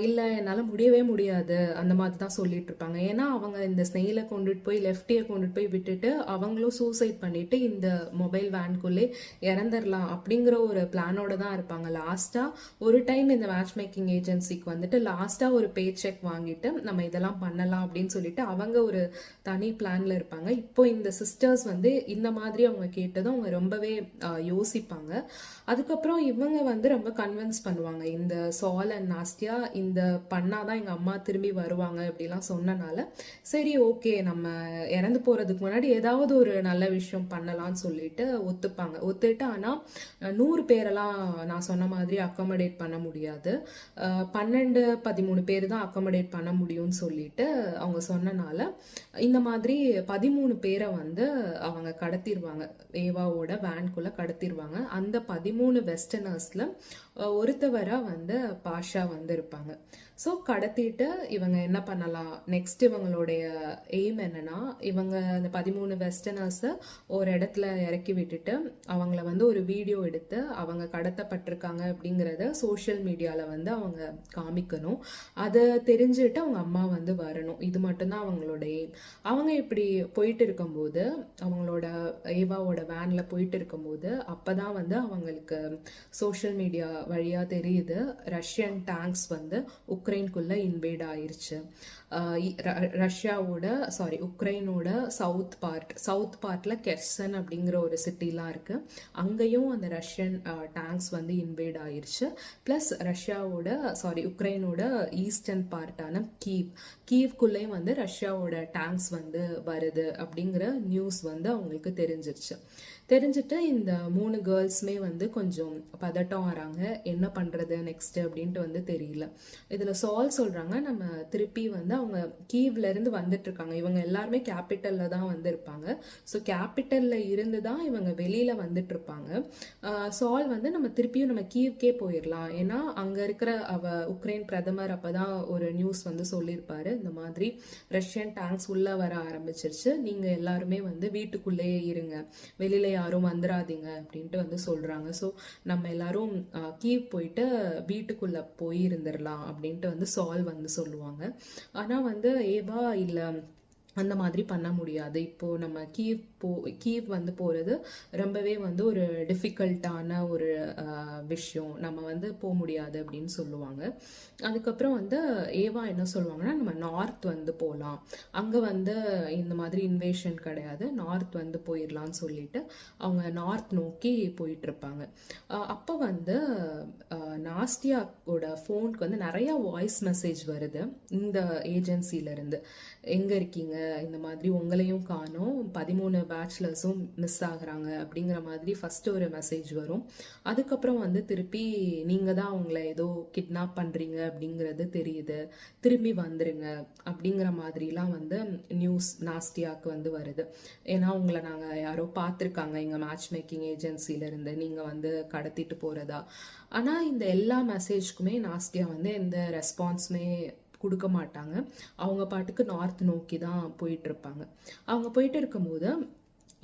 இல்லை என்னால் முடியவே முடியாது அந்த மாதிரி தான் சொல்லிட்டு இருப்பாங்க. ஏன்னா அவங்க இந்த ஸ்னெயிலை கொண்டுட்டு போய் லெஃப்டியை கொண்டுட்டு போய் விட்டுட்டு அவங்களும் சூசைட் பண்ணிட்டு இந்த மொபைல் வேன்குள்ளே இறந்துடலாம் அப்படிங்கிற ஒரு பிளானோட தான் இருப்பாங்க. லாஸ்ட்டாக ஒரு டைம் இந்த மேட்ச் மேக்கிங் ஏஜென்சிக்கு வந்துட்டு லாஸ்ட்டாக ஒரு பே செக் வாங்கிட்டு நம்ம இதெல்லாம் பண்ணலாம் அப்படின்னு சொல்லிட்டு அவங்க ஒரு தனி பிளான்ல இருப்பாங்க. இப்போ இந்த சிஸ்டர்ஸ் வந்து இந்த மாதிரி அவங்க கேட்டதும் அவங்க ரொம்பவே யோசிப்பாங்க. அதுக்கப்புறம் இவங்க வந்து ரொம்ப கன்வின்ஸ் பண்ணுவாங்க, இந்த சால் அண்ட் நாஸ்டியா இந்த பண்ணாதான் எங்க அம்மா திரும்பி வருவாங்க அப்படிலாம் சொன்னனால சரி ஓகே நம்ம இறந்து போறதுக்கு முன்னாடி ஏதாவது ஒரு நல்ல விஷயம் பண்ணலாம்னு சொல்லிட்டு ஒத்துப்பாங்க. ஒத்துட்டு ஆனா 100 பேரெல்லாம் நான் சொன்ன மாதிரி அக்காமடேட் பண்ண முடியாது, 12-13 பேர் தான் அக்காமடேட் பண்ண முடியும்னு சொல்லிட்டு அவங்க சொன்னனால இந்த மாதிரி 13 பேரை வந்து அவங்க கடத்திடுவாங்க, ஏவாவோட வேன்குள்ள கடத்திடுவாங்க. அந்த 13 வெஸ்டர்னர்ஸ்ல ஒருத்தவரா வந்து பாஷா வந்து இருப்பாங்க. ஸோ கடத்திட்டு இவங்க என்ன பண்ணலாம் நெக்ஸ்ட் இவங்களுடைய எய்ம் என்னன்னா, இவங்க அந்த 13 வெஸ்டர்னர்ஸை ஒரு இடத்துல இறக்கி விட்டுட்டு அவங்கள வந்து ஒரு வீடியோ எடுத்து அவங்க கடத்தப்பட்டிருக்காங்க அப்படிங்கிறத சோஷியல் மீடியாவில் வந்து அவங்க காமிக்கணும். அதை தெரிஞ்சுட்டு அவங்க அம்மா வந்து வரணும். இது மட்டும்தான் அவங்களோட எய்ம். அவங்க இப்படி போயிட்டு இருக்கும்போது, அவங்களோட ஏவாவோட வேனில் போயிட்டு இருக்கும்போது அப்பதான் வந்து அவங்களுக்கு சோஷியல் மீடியா வழியாக தெரியுது ரஷ்யன் டேங்க்ஸ் வந்து உக்ரைனுக்குள்ள இன்வேட் ஆயிருச்சு. உக்ரைனோட சவுத் பார்ட்ல கெர்சன் அப்படிங்கிற ஒரு சிட்டிலாம் இருக்கு. அங்கேயும் அந்த ரஷ்யன் டேங்க்ஸ் வந்து இன்வேட் ஆயிருச்சு. பிளஸ் உக்ரைனோட ஈஸ்டர்ன் பார்ட்டான கீவ்குள்ளேயும் வந்து ரஷ்யாவோட டேங்க்ஸ் வந்து வருது அப்படிங்கிற நியூஸ் வந்து அவங்களுக்கு தெரிஞ்சிட்டு இந்த 3 கேர்ள்ஸுமே வந்து கொஞ்சம் பதட்டம் வராங்க. என்ன பண்றது நெக்ஸ்ட் அப்படின்ட்டு வந்து தெரியல. இதுல சால் சொல்றாங்க, நம்ம திருப்பி வந்து அவங்க கீவ்ல இருந்து வந்துட்டு இருக்காங்க. இவங்க எல்லாருமே கேபிட்டல்ல தான் வந்து இருப்பாங்க. ஸோ கேபிட்டல்ல இருந்து தான் இவங்க வெளியில வந்துட்டு இருப்பாங்க. சால் வந்து நம்ம திருப்பியும் நம்ம கீவ்கே போயிடலாம். ஏன்னா அங்க இருக்கிற உக்ரைன் பிரதமர் அப்பதான் ஒரு நியூஸ் வந்து சொல்லியிருப்பாரு, இந்த மாதிரி ரஷ்யன் டேங்க்ஸ் உள்ள வர ஆரம்பிச்சிருச்சு, நீங்க எல்லாருமே வந்து வீட்டுக்குள்ளேயே இருங்க, வெளியில யாரும் வந்துடாதீங்க அப்படின்ட்டு வந்து சொல்றாங்க. ஸோ நம்ம எல்லாரும் கீவ் போயிட்டு வீட்டுக்குள்ள போய் இருந்துடலாம் அப்படின்ட்டு வந்து சால் வந்து சொல்லுவாங்க. ஆனா வந்து ஏவா இல்ல, அந்த மாதிரி பண்ண முடியாது. இப்போ நம்ம கீவ் வந்து போறது ரொம்பவே வந்து ஒரு டிஃபிகல்ட்டான ஒரு விஷயம், நம்ம வந்து போக முடியாது அப்படின்னு சொல்லுவாங்க. அதுக்கப்புறம் வந்து ஏவா என்ன சொல்லுவாங்கன்னா, நம்ம நார்த் வந்து போகலாம், அங்கே வந்து இந்த மாதிரி இன்வேஷன் கிடையாது, நார்த் வந்து போயிடலான்னு சொல்லிட்டு அவங்க நார்த் நோக்கி போயிட்டு இருப்பாங்க. அப்போ வந்து நாஸ்டியாவோட ஃபோனுக்கு வந்து நிறைய வாய்ஸ் மெசேஜ் வருது இந்த ஏஜென்சிலேருந்து. எங்கே இருக்கீங்க, இந்த மாதிரி உங்களையும் காணோம், 13 பேச்சுலர்ஸும் மிஸ் ஆகுறாங்க அப்படிங்கிற மாதிரி ஃபர்ஸ்ட் ஒரு மெசேஜ் வரும். அதுக்கப்புறம் வந்து திருப்பி நீங்கள் தான் அவங்கள ஏதோ கிட்னாப் பண்ணுறீங்க அப்படிங்கிறது தெரியுது, திரும்பி வந்துருங்க அப்படிங்கிற மாதிரிலாம் வந்து நியூஸ் நாஸ்டியாவுக்கு வந்து வருது. ஏன்னா உங்களை நாங்கள் யாரோ பார்த்துருக்காங்க எங்கள் மேட்ச் மேக்கிங் ஏஜென்சிலேருந்து, நீங்கள் வந்து கடத்திட்டு போகிறதா. ஆனால் இந்த எல்லா மெசேஜ்க்குமே நாஸ்டியா வந்து எந்த ரெஸ்பான்ஸுமே கொடுக்க மாட்டாங்க. அவங்க பாட்டுக்கு நார்த் நோக்கி தான் போயிட்டு இருப்பாங்க. அவங்க போயிட்டு இருக்கும்போது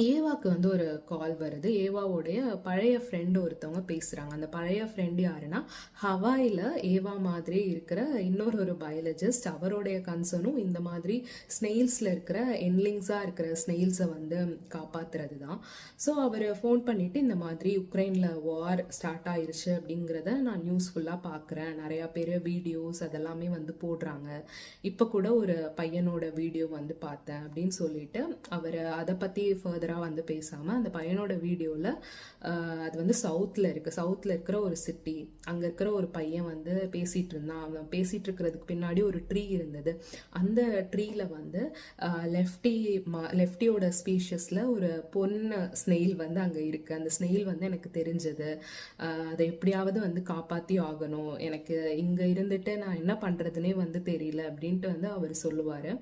ஏவாக்கு வந்து ஒரு கால் வருது. ஏவாவோடைய பழைய ஃப்ரெண்டு ஒருத்தவங்க பேசுகிறாங்க. அந்த பழைய ஃப்ரெண்டு யாருன்னா, ஹவாயில் ஏவா மாதிரி இருக்கிற இன்னொரு பயாலஜிஸ்ட். அவருடைய கன்சர்னும் இந்த மாதிரி ஸ்னெயில்ஸில் இருக்கிற என்லிங்ஸாக இருக்கிற ஸ்னெயில்ஸை வந்து காப்பாற்றுறது தான். ஸோ அவர் ஃபோன் பண்ணிவிட்டு, இந்த மாதிரி உக்ரைனில் வார் ஸ்டார்ட் ஆயிருச்சு அப்படிங்கிறத நான் நியூஸ் ஃபுல்லாக பார்க்குறேன், நிறையா பேர் வீடியோஸ் அதெல்லாமே வந்து போடுறாங்க, இப்போ கூட ஒரு பையனோட வீடியோ வந்து பார்த்தேன் அப்படின்னு சொல்லிட்டு அவர் அதை பற்றி ஃபர்தர் வந்து பேசாம அந்த பையனோட வீடியோல அது வந்து சவுத்ல இருக்கிற ஒரு சிட்டி, அங்க இருக்கிற ஒரு பையன் வந்து பேசிட்டு இருந்தான். அவன் பேசிட்டு இருக்கிறதுக்கு பின்னாடி ஒரு ட்ரீ இருந்தது. அந்த ட்ரீல வந்து லெஃப்டியோட ஸ்பீஷஸ்ல ஒரு பொண்ணு ஸ்னெயில் வந்து அங்க இருக்கு. அந்த ஸ்னெயில் வந்து எனக்கு தெரிஞ்சது, அதை எப்படியாவது வந்து காப்பாத்தி ஆகணும், எனக்கு இங்க இருந்துட்டு நான் என்ன பண்றதுன்னே வந்து தெரியல அப்படின்ட்டு வந்து அவர் சொல்லுவாரு.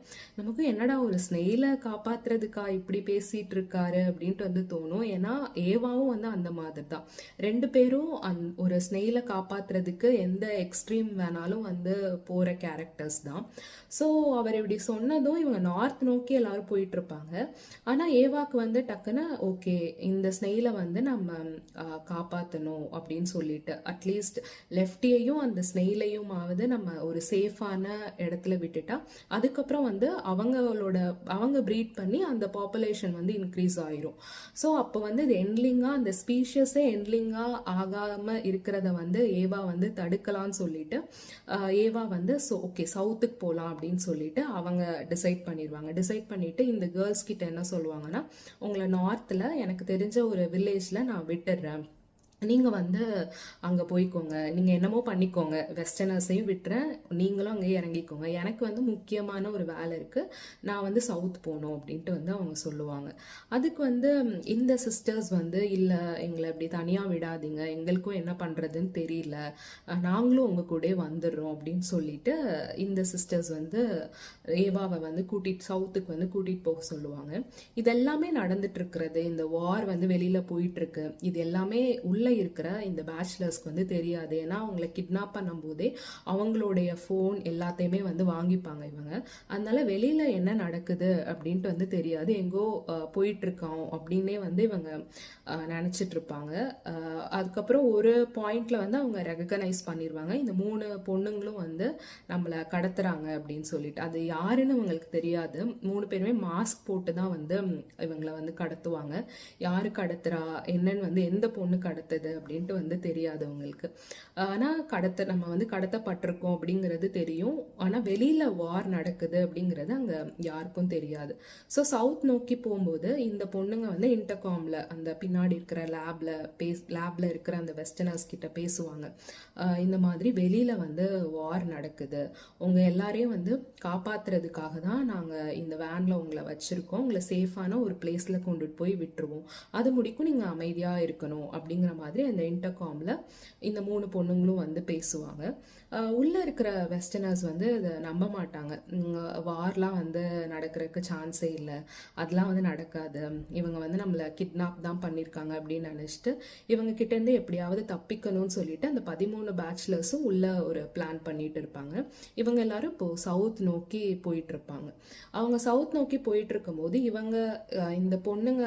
நமக்கு என்னடா ஒரு ஸ்னெயிலை காப்பாத்துறதுக்கா இப்படி பேசிட்டு இருக்காரு அப்படின்ட்டு வந்து தோணும். ஏன்னா ஏவாவும் வந்து அந்த மாதிரி தான். 2 பேரும் ஒரு ஸ்னெயிலை காப்பாத்துறதுக்கு எந்த எக்ஸ்ட்ரீம் வேணாலும் வந்து போற கேரக்டர்ஸ் தான். ஸோ அவர் இப்படி சொன்னதும் இவங்க நார்த் நோக்கி எல்லாரும் போயிட்டு இருப்பாங்க. ஆனா ஏவாக்கு வந்து டக்குன்னு ஓகே, இந்த ஸ்னெயிலை வந்து நம்ம காப்பாற்றணும் அப்படின்னு சொல்லிட்டு அட்லீஸ்ட் லெஃப்டியையும் அந்த ஸ்னெயிலையும் ஆவது நம்ம ஒரு சேஃபான இடத்துல விட்டுட்டா அதுக்கப்புறம் வந்து அவங்க ப்ரீட் பண்ணி அந்த பாப்புலேஷன் வந்து இன்க்ரீஸ் ஆயிரும். ஸோ அப்போ வந்து இது எண்ட்லிங்காக அந்த ஸ்பீஷியஸே எண்ட்லிங்காக ஆகாமல் இருக்கிறத வந்து ஏவா வந்து தடுக்கலான்னு சொல்லிட்டு ஏவா வந்து ஓகே சவுத்துக்கு போகலாம் அப்படின்னு சொல்லிட்டு அவங்க டிசைட் பண்ணிட்டு இந்த கேர்ள்ஸ் கிட்ட என்ன சொல்லுவாங்கன்னா, உங்களை நார்த்தில் எனக்கு தெரிஞ்ச ஒரு வில்லேஜில் நான் விட்டுடுறேன், நீங்கள் வந்து அங்கே போய்க்கோங்க, நீங்கள் என்னமோ பண்ணிக்கோங்க, வெஸ்டர்னர்ஸையும் விட்டுறேன், நீங்களும் அங்கே இறங்கிக்கோங்க, எனக்கு வந்து முக்கியமான ஒரு வேலை இருக்குது, நான் வந்து சவுத் போகணும் அப்படின்ட்டு வந்து அவங்க சொல்லுவாங்க. அதுக்கு வந்து இந்த சிஸ்டர்ஸ் வந்து இல்லை, எங்களை அப்படி தனியாக விடாதீங்க, எங்களுக்கும் என்ன பண்ணுறதுன்னு தெரியல, நாங்களும் உங்கள் கூட வந்துடுறோம் அப்படின்னு சொல்லிட்டு இந்த சிஸ்டர்ஸ் வந்து ஏவாவை வந்து சவுத்துக்கு வந்து கூட்டிகிட்டு போக சொல்லுவாங்க. இதெல்லாமே நடந்துட்டு இருக்கிறது, இந்த வார் வந்து வெளியில் போயிட்டுருக்கு, இது எல்லாமே உள்ள உள்ள இருக்கிற இந்த பேச்சுலர்ஸ்க்கு வந்து தெரியாது. ஏன்னா அவங்களை கிட்னாப் பண்ணும்போதே அவங்களுடைய ஃபோன் எல்லாத்தையுமே வந்து வாங்கிப்பாங்க இவங்க. அதனால வெளியில என்ன நடக்குது அப்படின்ட்டு வந்து தெரியாது. எங்கோ போயிட்டு இருக்கோம் அப்படின்னே வந்து இவங்க நினைச்சிட்டு இருப்பாங்க. அதுக்கப்புறம் ஒரு பாயிண்ட்ல வந்து அவங்க ரெகனைஸ் பண்ணிடுவாங்க, இந்த 3 பொண்ணுங்களும் வந்து நம்மளை கடத்துறாங்க அப்படின்னு சொல்லிட்டு. அது யாருன்னு அவங்களுக்கு தெரியாது. 3 பேருமே மாஸ்க் போட்டு தான் வந்து இவங்களை வந்து கடத்துவாங்க. யாரு கடத்துறா என்னன்னு வந்து எந்த பொண்ணு கடத்துது அப்படின்ட்டு வந்து தெரியாது அவங்களுக்கு. ஆனா நம்ம வந்து கடத்தப்பட்டிருக்கோம் அப்படிங்கிறது தெரியும். ஆனா வெளியில வார் நடக்குது அப்படிங்கிறது அங்க யாருக்கும் தெரியாது. ஸோ சவுத் நோக்கி போகும்போது இந்த பொண்ணுங்க வந்து இன்டர்காம்ல அந்த பின்னாடி இருக்கிற லேப்ல இருக்கிற அந்த வெஸ்டர்னர்ஸ் கிட்ட பேசுவாங்க. இந்த மாதிரி வெளியில வந்து வார் நடக்குது, உங்க எல்லாரையும் வந்து காப்பாத்துறதுக்காக தான் நாங்க இந்த வேன்ல உங்களை வச்சிருக்கோம், உங்களை சேஃபான ஒரு பிளேஸ்ல கொண்டுட்டு போய் விட்டுருவோம், அது முடிக்கும் நீங்க அமைதியா இருக்கணும் அப்படிங்கிற மாதிரி அந்த இன்டர்காம்ல இந்த 3 பொண்ணுங்களும் வந்து பேசுவாங்க. உள்ள இருக்கிற வெஸ்டர்னர்ஸ் வந்து அதை நம்ப மாட்டாங்க. வார்லாம் வந்து நடக்கிறதுக்கு சான்ஸே இல்லை, அதெல்லாம் வந்து நடக்காது, இவங்க வந்து நம்மளை கிட்னாப் தான் பண்ணியிருக்காங்க அப்படின்னு நினச்சிட்டு இவங்க கிட்டேருந்து எப்படியாவது தப்பிக்கணும்னு சொல்லிட்டு அந்த 13 பேச்சுலர்ஸும் உள்ள ஒரு பிளான் பண்ணிட்டு இருப்பாங்க. இவங்க எல்லாரும் இப்போ சவுத் நோக்கி போயிட்டு இருப்பாங்க. அவங்க சவுத் நோக்கி போயிட்டு இருக்கும்போது இவங்க இந்த பொண்ணுங்க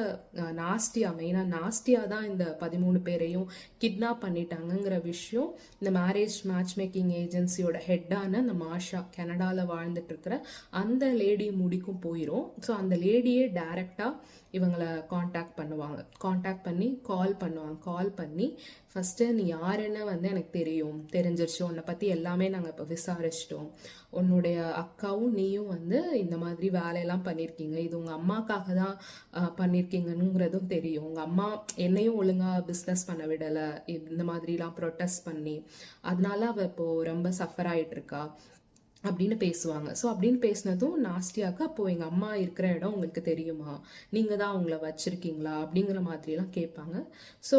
மெயினாக நாஸ்டியா தான் இந்த 13 பேரையும் கிட்னாப் பண்ணிட்டாங்கங்கிற விஷயம் இந்த மேரேஜ் மேட்ச் மேக்கிங் ஏஜென்சியோட ஹெட்டான அந்த மாஷா, கனடாவில் வாழ்ந்துட்டு இருக்கிற அந்த லேடி முடிக்கும் போயிடும். ஸோ அந்த லேடியே டைரக்டாக இவங்களை காண்டாக்ட் பண்ணி கால் பண்ணி ஃபஸ்ட்டு நீ யாருன்னு வந்து எனக்கு தெரிஞ்சிருச்சு, உன்னை பற்றி எல்லாமே நாங்கள் இப்போ விசாரிச்சிட்டோம், உன்னுடைய அக்காவும் நீயும் வந்து இந்த மாதிரி வேலையெல்லாம் பண்ணியிருக்கீங்க, இது உங்கள் அம்மாக்காக தான் பண்ணியிருக்கீங்கன்னுங்கிறதும் தெரியும், உங்கள் அம்மா என்னையும் ஒழுங்காக பிஸ்னஸ் பண்ண விடலை, இந்த மாதிரிலாம் ப்ரொட்டஸ்ட் பண்ணி அதனால அவள் இப்போது ரொம்ப சஃபர் ஆகிட்டு இருக்கா அப்படின்னு பேசுவாங்க. ஸோ அப்படின்னு பேசினதும் நாஸ்டியாவுக்கு அப்போ எங்கள் அம்மா இருக்கிற இடம் உங்களுக்கு தெரியுமா, நீங்கள் தான் அவங்கள வச்சுருக்கீங்களா அப்படிங்கிற மாதிரிலாம் கேட்பாங்க. ஸோ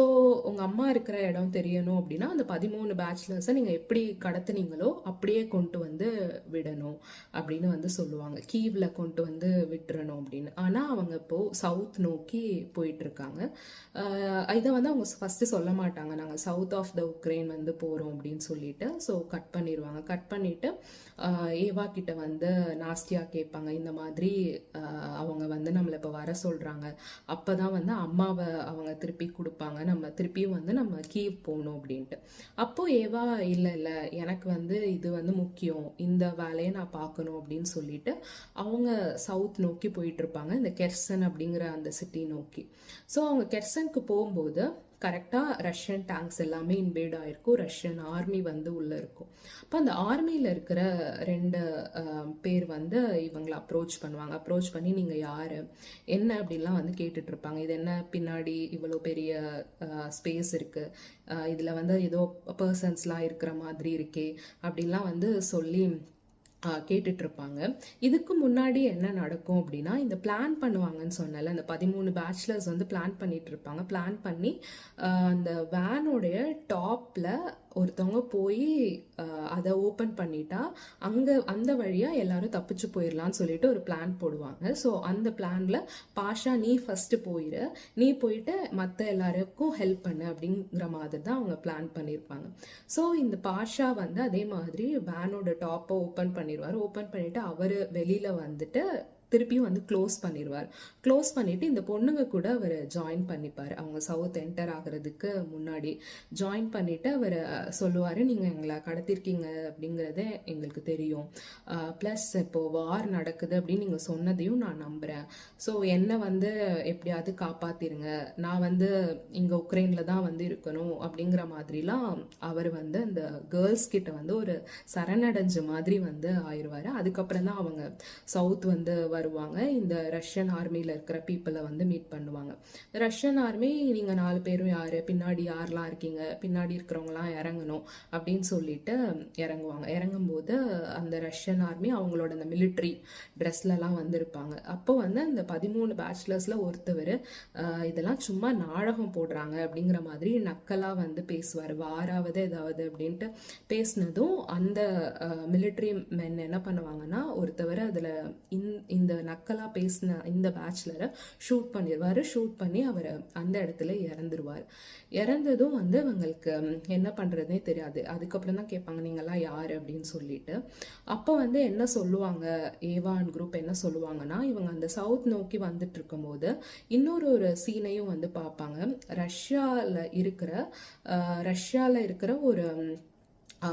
உங்கள் அம்மா இருக்கிற இடம் தெரியணும் அப்படின்னா அந்த 13 பேச்சுலர்ஸை நீங்கள் எப்படி கடத்துனீங்களோ அப்படியே கொண்டு வந்து விடணும் அப்படின்னு வந்து சொல்லுவாங்க, கீவில் கொண்டு வந்து விட்டுறணும் அப்படின்னு. ஆனால் அவங்க இப்போது சவுத் நோக்கி போயிட்டுருக்காங்க. இதை வந்து அவங்க ஃபஸ்ட்டு சொல்ல மாட்டாங்க, நாங்கள் சவுத் ஆஃப் த உக்ரைன் வந்து போகிறோம் அப்படின்னு சொல்லிட்டு. ஸோ கட் பண்ணிவிட்டு ஏவா கிட்ட வந்து நாஸ்டியா கேட்பாங்க, இந்த மாதிரி அவங்க வந்து நம்மளை இப்போ வர சொல்கிறாங்க, அப்போ தான் வந்து அம்மாவை அவங்க திருப்பி கொடுப்பாங்க, நம்ம திருப்பியும் வந்து நம்ம கீவ் போகணும் அப்படின்ட்டு. அப்போது ஏவா இல்லை எனக்கு வந்து இது வந்து முக்கியம், இந்த வேலையை நான் பார்க்கணும் அப்படின்னு சொல்லிட்டு அவங்க சவுத் நோக்கி போயிட்டு இருப்பாங்க, இந்த கெர்சன் அப்படிங்கிற அந்த சிட்டி நோக்கி. ஸோ அவங்க கெர்சனுக்கு போகும்போது கரெக்டாக ரஷ்யன் டேங்க்ஸ் எல்லாமே இன்வேட் ஆகிருக்கும், ரஷ்யன் ஆர்மி வந்து உள்ளே இருக்கும். அப்போ அந்த ஆர்மியில் இருக்கிற 2 பேர் வந்து இவங்களை அப்ரோச் பண்ணி நீங்கள் யார் என்ன அப்படின்லாம் வந்து கேட்டுட்ருப்பாங்க. இது என்ன பின்னாடி இவ்வளோ பெரிய ஸ்பேஸ் இருக்குது, இதில் வந்து ஏதோ பர்சன்ஸ்லாம் இருக்கிற மாதிரி இருக்கே அப்படின்லாம் வந்து சொல்லி கேட்டுட்டு இருப்பாங்க. இதுக்கு முன்னாடி என்ன நடக்கும் அப்படின்னா, இந்த பிளான் பண்ணுவாங்கன்னு சொன்னல, அந்த 13 பேச்சுலர்ஸ் வந்து பிளான் பண்ணிட்டு இருப்பாங்க. பிளான் பண்ணி அந்த வேனோடைய டாப்ல ஒருத்தவங்க போய் அதை ஓப்பன் பண்ணிட்டா அங்கே அந்த வழியாக எல்லாரும் தப்பிச்சு போயிடலான்னு சொல்லிட்டு ஒரு பிளான் போடுவாங்க. ஸோ அந்த பிளான்ல பாஷா நீ ஃபர்ஸ்ட் போயிடு, நீ போயிட்டு மற்ற எல்லாருக்கும் ஹெல்ப் பண்ணு அப்படிங்கிற மாதிரி தான் அவங்க பிளான் பண்ணியிருப்பாங்க. ஸோ இந்த பாஷா வந்து அதே மாதிரி வேனோட டாப்பை ஓப்பன் பண்ணிட்டு அவர் வெளியில வந்துட்டு திருப்பியும் வந்து க்ளோஸ் பண்ணிட்டு இந்த பொண்ணுங்க கூட அவர் ஜாயின் பண்ணிப்பார். அவங்க சவுத் என்டர் ஆகிறதுக்கு முன்னாடி ஜாயின் பண்ணிட்டு அவர் சொல்லுவார், நீங்கள் எங்களை கடத்திருக்கீங்க அப்படிங்கிறத எங்களுக்கு தெரியும், ப்ளஸ் இப்போது வார் நடக்குது அப்படின்னு நீங்கள் சொன்னதையும் நான் நம்புகிறேன், ஸோ என்னை வந்து எப்படியாவது காப்பாற்றிருங்க, நான் வந்து இங்கே உக்ரைனில் தான் வந்து இருக்கணும் அப்படிங்கிற மாதிரிலாம் அவர் வந்து அந்த கேர்ள்ஸ் கிட்ட வந்து ஒரு சரணடைஞ்ச மாதிரி வந்து ஆயிடுவார். அதுக்கப்புறம் தான் அவங்க சவுத் வந்து வருவாங்க, இந்த ரஷ்யன் ஆர்மியில் இருக்கிற பீப்புளை வந்து மீட் பண்ணுவாங்க. ரஷ்யன் ஆர்மி நீங்கள் 4 பேரும் யார், பின்னாடி யாரெல்லாம் இருக்கீங்க, பின்னாடி இருக்கிறவங்களாம் இறங்கணும் அப்படின்னு சொல்லிட்டு இறங்கும்போது அந்த ரஷ்யன் ஆர்மி அவங்களோட அந்த மிலிட்ரி ட்ரெஸ்லலாம் வந்திருப்பாங்க. அப்போ வந்து அந்த 13 பேச்சுலர்ஸில் ஒருத்தவர் இதெல்லாம் சும்மா நாடகம் போடுறாங்க அப்படிங்கிற மாதிரி நக்கலாக வந்து பேசுவார், வாராவது ஏதாவது அப்படின்ட்டு பேசினதும் அந்த மிலிட்ரி மென் என்ன பண்ணுவாங்கன்னா ஒருத்தவர் அதில் இந்த இந்த நக்கலா பேசின இந்த பேச்சுலரை ஷூட் பண்ணிடுவார். ஷூட் பண்ணி அவர் அந்த இடத்துல இறந்துருவார். இறந்ததும் வந்து அவங்களுக்கு என்ன பண்ணுறதுனே தெரியாது. அதுக்கப்புறம் தான் கேட்பாங்க நீங்கள்லாம் யார் அப்படின்னு சொல்லிட்டு. அப்போ வந்து என்ன சொல்லுவாங்க, ஏவா அண்ட் குரூப் என்ன சொல்லுவாங்கன்னா, இவங்க அந்த சவுத் நோக்கி வந்துட்டு இருக்கும்போது இன்னொரு சீனையும் வந்து பார்ப்பாங்க. ரஷ்யாவில் இருக்கிற ஒரு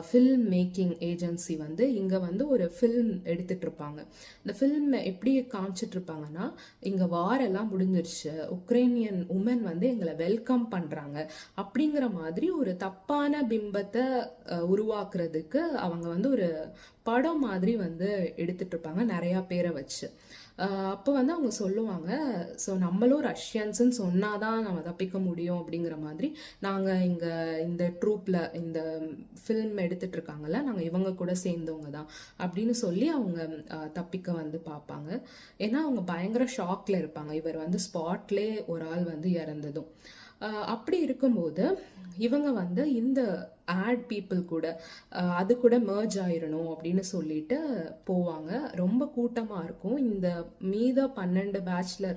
ஃபில்ம் மேக்கிங் ஏஜென்சி வந்து இங்கே வந்து ஒரு ஃபில்ம் எடுத்துட்டு இருப்பாங்க. இந்த ஃபில்ம் எப்படி காமிச்சிட்டு இருப்பாங்கன்னா, இங்கே வாரெல்லாம் முடிஞ்சிருச்சு, உக்ரைனியன் உமன் வந்து எங்களை வெல்கம் பண்ணுறாங்க அப்படிங்கிற மாதிரி ஒரு தப்பான பிம்பத்தை உருவாக்குறதுக்கு அவங்க வந்து ஒரு படம் மாதிரி வந்து எடுத்துட்டு இருப்பாங்க நிறையா பேரை வச்சு. அப்போ வந்து அவங்க சொல்லுவாங்க, ஸோ நம்மளும் ரஷ்யன்ஸுன்னு சொன்னாதான் நம்ம தப்பிக்க முடியும் அப்படிங்கிற மாதிரி, நாங்கள் இங்கே இந்த ட்ரூப்பில் இந்த ஃபில்ம் எடுத்துட்டு இருக்காங்கல்ல, நாங்கள் இவங்க கூட சேர்ந்தவங்க தான் அப்படின்னு சொல்லி அவங்க தப்பிக்க வந்து பார்ப்பாங்க. ஏன்னா அவங்க பயங்கர ஷாக்ல இருப்பாங்க, இவர் வந்து ஸ்பாட்லே ஒரு ஆள் வந்து இறந்ததும். அப்படி இருக்கும்போது இவங்க வந்து இந்த ஆட் பீப்புள் கூட அது கூட மர்ஜ் ஆயிடணும் அப்படின்னு சொல்லிட்டு போவாங்க. ரொம்ப கூட்டமாக இருக்கும். இந்த மீத 12 பேச்சுலர்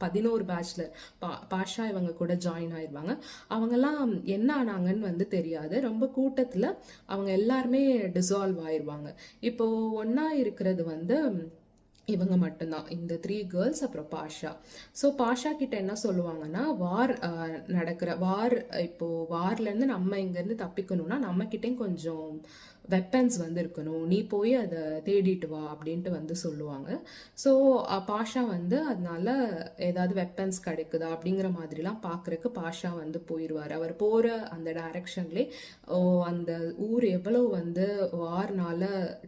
11 பேச்சுலர் பாஷா இவங்க கூட ஜாயின் ஆயிடுவாங்க. அவங்கெல்லாம் என்ன ஆனாங்கன்னு வந்து தெரியாது. ரொம்ப கூட்டத்தில் அவங்க எல்லாருமே டிசால்வ் ஆயிடுவாங்க. இப்போ ஒன்றா இருக்கிறது வந்து இவங்க மட்டும்தான், இந்த 3 கேர்ள்ஸ் அப்புறம் பாஷா. ஸோ பாஷா கிட்ட என்ன சொல்லுவாங்கன்னா, இப்போ வார்லேருந்து நம்ம இங்கேருந்து தப்பிக்கணும்னா நம்ம கிட்டேயும் கொஞ்சம் வெப்பன்ஸ் வந்து இருக்கணும், நீ போய் அதை தேடிட்டு வா அப்படின்ட்டு வந்து சொல்லுவாங்க. ஸோ பாஷா வந்து அதனால ஏதாவது வெப்பன்ஸ் கிடைக்குதா அப்படிங்கிற மாதிரிலாம் பார்க்குறக்கு பாஷா வந்து போயிடுவார். அவர் போகிற அந்த டைரக்ஷன்லேயே அந்த ஊர் எவ்வளோ வந்து வார்னால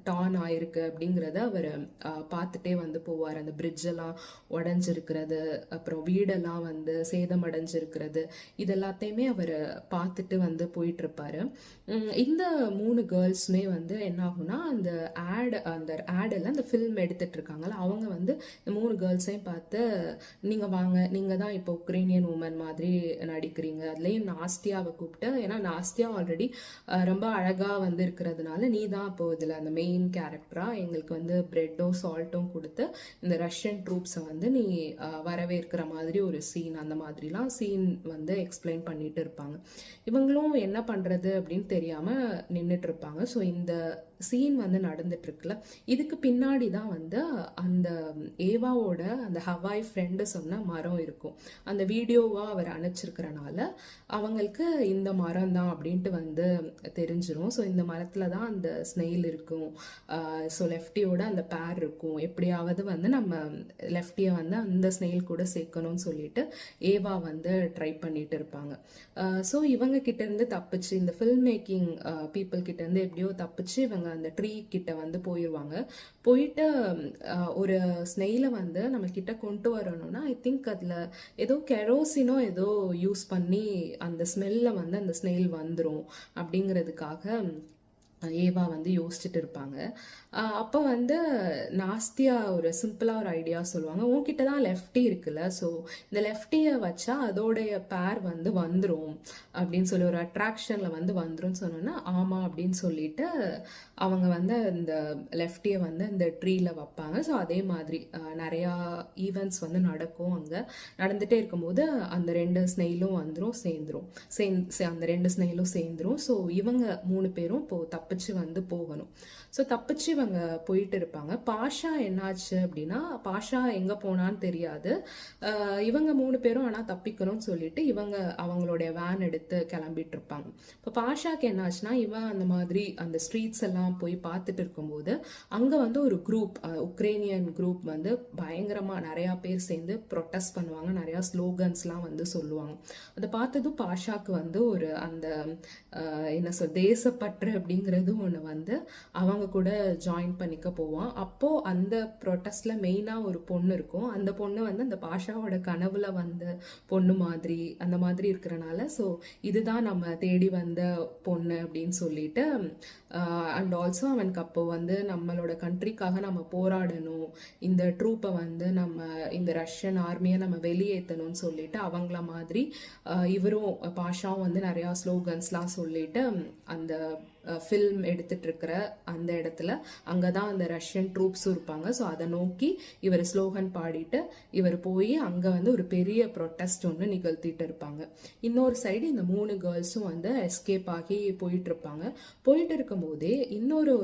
டான் ஆயிருக்கு அப்படிங்கிறத அவர் பார்த்துட்டே வந்து போவார். அந்த பிரிட்ஜெல்லாம் உடஞ்சிருக்கிறது, அப்புறம் வீடெல்லாம் வந்து சேதமடைஞ்சிருக்கிறது, இது எல்லாத்தையுமே அவர் பார்த்துட்டு வந்து போயிட்டுருப்பாரு. இந்த 3 கேர்ள்ஸுமே வந்து என்ன ஆகும்னா, அந்த ஆடெல்லாம் அந்த ஃபில்ம் எடுத்துட்டு இருக்காங்கல்ல, அவங்க வந்து இந்த 3 கேர்ள்ஸையும் பார்த்து, நீங்கள் வாங்க, நீங்கள் தான் இப்போ உக்ரைனியன் உமன் மாதிரி நடிக்கிறீங்க, அதுலேயும் நாஸ்தியாவை கூப்பிட்டு, ஏன்னா நாஸ்தியா ஆல்ரெடி ரொம்ப அழகாக வந்து இருக்கிறதுனால நீ தான் இப்போ இதில் அந்த மெயின் கேரக்டராக எங்களுக்கு வந்து ப்ரெட்டும் சால்ட்டும் கொடுத்து இந்த ரஷ்யன் ட்ரூப்ஸை வந்து நீ வரவேற்கிற மாதிரி ஒரு சீன், அந்த மாதிரிலாம் சீன் வந்து எக்ஸ்பிளைன் பண்ணிட்டு இருப்பாங்க. இவங்களும் என்ன பண்ணுறது அப்படின்னு தெரியாமல் நின்றுட்டு இருப்பாங்க. ஸோ இந்த சீன் வந்து நடந்துட்டு இருக்குல்ல, இதுக்கு பின்னாடி தான் வந்து அந்த ஏவாவோட அந்த ஹவாய் ஃப்ரெண்டு சொன்ன மரம் இருக்கும். அந்த வீடியோவாக அவர் அனுப்பிச்சிருக்கிறனால அவங்களுக்கு இந்த மரம் தான் அப்படின்ட்டு வந்து தெரிஞ்சிடும். ஸோ இந்த மரத்தில் தான் அந்த ஸ்னெயில் இருக்கும். ஸோ லெஃப்டியோட அந்த பேர் இருக்கும். எப்படியாவது வந்து நம்ம லெஃப்டியை வந்து அந்த ஸ்னெயில் கூட சேர்க்கணும்னு சொல்லிட்டு ஏவா வந்து ட்ரை பண்ணிட்டு இருப்பாங்க. ஸோ இவங்க கிட்டேருந்து தப்பிச்சு, இந்த ஃபில்ம் மேக்கிங் பீப்புள் கிட்டேருந்து எப்படியோ தப்பிச்சு இவங்க அந்த ட்ரீ கிட்ட வந்து போயிடுவாங்க. போயிட்டு ஒரு ஸ்னெயிலை வந்து நம்ம கிட்ட கொண்டு வரணும்னா, ஐ திங்க் அதில் ஏதோ கெரோசினோ ஏதோ யூஸ் பண்ணி அந்த ஸ்மெல்ல வந்து அந்த ஸ்னெயில் வந்துடும் அப்படிங்கிறதுக்காக ஏவா வந்து யோசிச்சுட்டு இருப்பாங்க. அப்போ வந்து நாஸ்தியா ஒரு சிம்பிளாக ஒரு ஐடியா சொல்லுவாங்க, உன்கிட்ட தான் லெஃப்டி இருக்குல்ல, ஸோ இந்த லெஃப்டியை வச்சா அதோடைய பேர் வந்து வந்துடும் அப்படின்னு சொல்லி ஒரு அட்ராக்ஷனில் வந்து வந்துடும் சொன்னோன்னா, ஆமாம் அப்படின்னு சொல்லிட்டு அவங்க வந்து இந்த லெஃப்டியை வந்து அந்த ட்ரீல வைப்பாங்க. ஸோ அதே மாதிரி நிறையா ஈவெண்ட்ஸ் வந்து நடக்கும். அங்கே நடந்துகிட்டே இருக்கும்போது அந்த 2 ஸ்னெயிலும் வந்துடும், அந்த 2 ஸ்னெயிலும் சேர்ந்துரும். ஸோ இவங்க 3 பேரும் இப்போது தப்பிச்சு வந்து போகணும். ஸோ தப்பிச்சு இவங்க போயிட்டு இருப்பாங்க. பாஷா என்னாச்சு அப்படின்னா, பாஷா எங்கே போனான்னு தெரியாது. இவங்க 3 பேரும் ஆனால் தப்பிக்கணும்னு சொல்லிட்டு இவங்க அவங்களுடைய வேன் எடுத்து கிளம்பிட்டு இருப்பாங்க. இப்போ பாஷாக்கு என்னாச்சுன்னா, இவன் அந்த மாதிரி அந்த ஸ்ட்ரீட்ஸ் எல்லாம் போய் பார்த்துட்டு இருக்கும்போது அங்கே வந்து ஒரு குரூப், உக்ரைனியன் குரூப் வந்து பயங்கரமாக நிறையா பேர் சேர்ந்து ப்ரொட்டஸ்ட் பண்ணுவாங்க, நிறையா ஸ்லோகன்ஸ்லாம் வந்து சொல்லுவாங்க. அதை பார்த்ததும் பாஷாக்கு வந்து ஒரு அந்த என்ன தேசப்பற்று அப்படிங்கிறது ஒன்று வந்து அவங்க கூட ஜாயின் பண்ணிக்க போவான். அப்போது அந்த ப்ரொட்டஸ்ட்ல மெயினாக ஒரு பொண்ணு இருக்கும். அந்த பொண்ணு வந்து அந்த பாஷாவோட கனவுல வந்த பொண்ணு மாதிரி அந்த மாதிரி இருக்கிறனால, ஸோ இதுதான் நம்ம தேடி வந்த பொண்ணு அப்படின்னு சொல்லிட்டு, அண்ட் ஆல்சோ அவனுக்கு அப்போ வந்து நம்மளோட கண்ட்ரிக்காக நம்ம போராடணும், இந்த ட்ரூப்பை வந்து நம்ம இந்த ரஷ்யன் ஆர்மியை நம்ம வெளியேற்றணும்னு சொல்லிட்டு அவங்கள மாதிரி இவரும் பாஷாவும் வந்து நிறையா ஸ்லோகன்ஸ்லாம் சொல்லிட்டு அந்த ஃபில்ம் எடுத்துட்டு இருக்கிற அந்த இடத்துல அங்கதான் அந்த ரஷ்யன் ட்ரூப்ஸும் இருப்பாங்க. ஸோ அதை நோக்கி இவர் ஸ்லோகன் பாடிட்டு இவர் போய் அங்க வந்து ஒரு பெரிய ப்ரொட்டஸ்ட் ஒன்று நிகழ்த்திட்டு இருப்பாங்க. இன்னொரு சைடு இந்த 3 கேர்ள்ஸும் வந்து எஸ்கேப் ஆகி போயிட்டு இருப்பாங்க. போயிட்டு இருக்கும் போதே இன்னொரு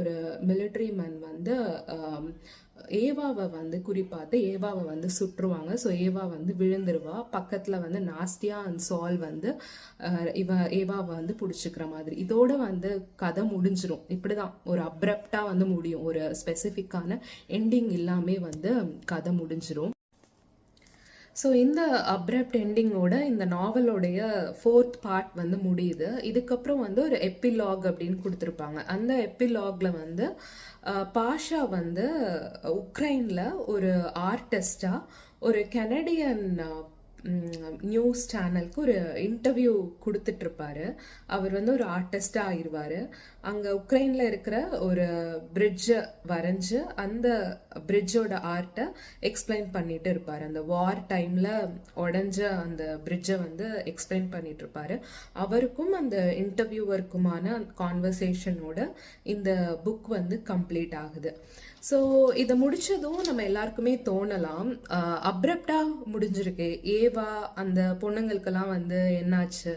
மிலிட்ரி மேன் வந்து ஏவாவை வந்து குறிப்பாத்து ஏவாவை வந்து சுற்றுவாங்க. ஸோ ஏவா வந்து விழுந்துருவா. பக்கத்துல வந்து நாஸ்டியா அண்ட் சால் வந்து ஏவாவை வந்து பிடிச்சிக்கிற மாதிரி. இதோட வந்து கதை முடிஞ்சிரும். இப்படிதான் ஒரு அப்ரப்டா வந்து முடியும். ஒரு ஸ்பெசிஃபிக்கான எண்டிங் இல்லாமே வந்து கதை முடிஞ்சிரும். ஸோ இந்த அப்ரப்ட் எண்டிங்கோட இந்த நாவலோடைய 4th பார்ட் வந்து முடியுது. இதுக்கப்புறம் வந்து ஒரு எப்பிலாக் அப்படின்னு கொடுத்துருப்பாங்க. அந்த எப்பிலாக்ல வந்து பாஷா வந்து உக்ரைன்ல ஒரு ஆர்டிஸ்டா ஒரு கனடியன் நியூஸ் சேனலுக்கு ஒரு இன்டர்வியூ கொடுத்துட்டு இருப்பாரு. அவர் வந்து ஒரு ஆர்டிஸ்டா ஆயிடுவாரு. அங்க உக்ரைன்ல இருக்கிற ஒரு பிரிட்ஜை வரைஞ்சு அந்த பிரிட்ஜோட ஆர்ட்டை எக்ஸ்பிளைன் பண்ணிட்டு இருப்பாரு. அந்த வார் டைம்ல உடஞ்ச அந்த பிரிட்ஜை வந்து எக்ஸ்பிளைன் பண்ணிட்டு இருப்பாரு. அவருக்கும் அந்த இன்டர்வியூவருக்குமான கான்வர்சேஷனோட இந்த புக் வந்து கம்ப்ளீட் ஆகுது. ஸோ இதை முடிச்சதும் நம்ம எல்லாருக்குமே தோணலாம், அப்ரப்டா முடிஞ்சிருக்கு, ஏவா அந்த பொண்ணுங்களுக்கெல்லாம் வந்து என்னாச்சு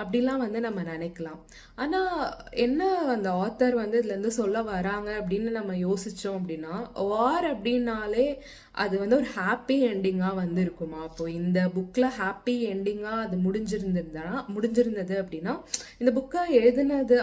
அப்படிலாம் வந்து நம்ம நினைக்கலாம். ஆனா என்ன அந்த ஆத்தர் வந்து இதுல இருந்து சொல்ல வராங்க அப்படின்னு நம்ம யோசிச்சோம் அப்படின்னா, வார் அப்படின்னாலே அது வந்து ஒரு ஹாப்பி எண்டிங்கா வந்து இருக்குமா? அப்போ இந்த புக்ல ஹாப்பி எண்டிங்கா அது முடிஞ்சிருந்தது அப்படின்னா இந்த புக்கை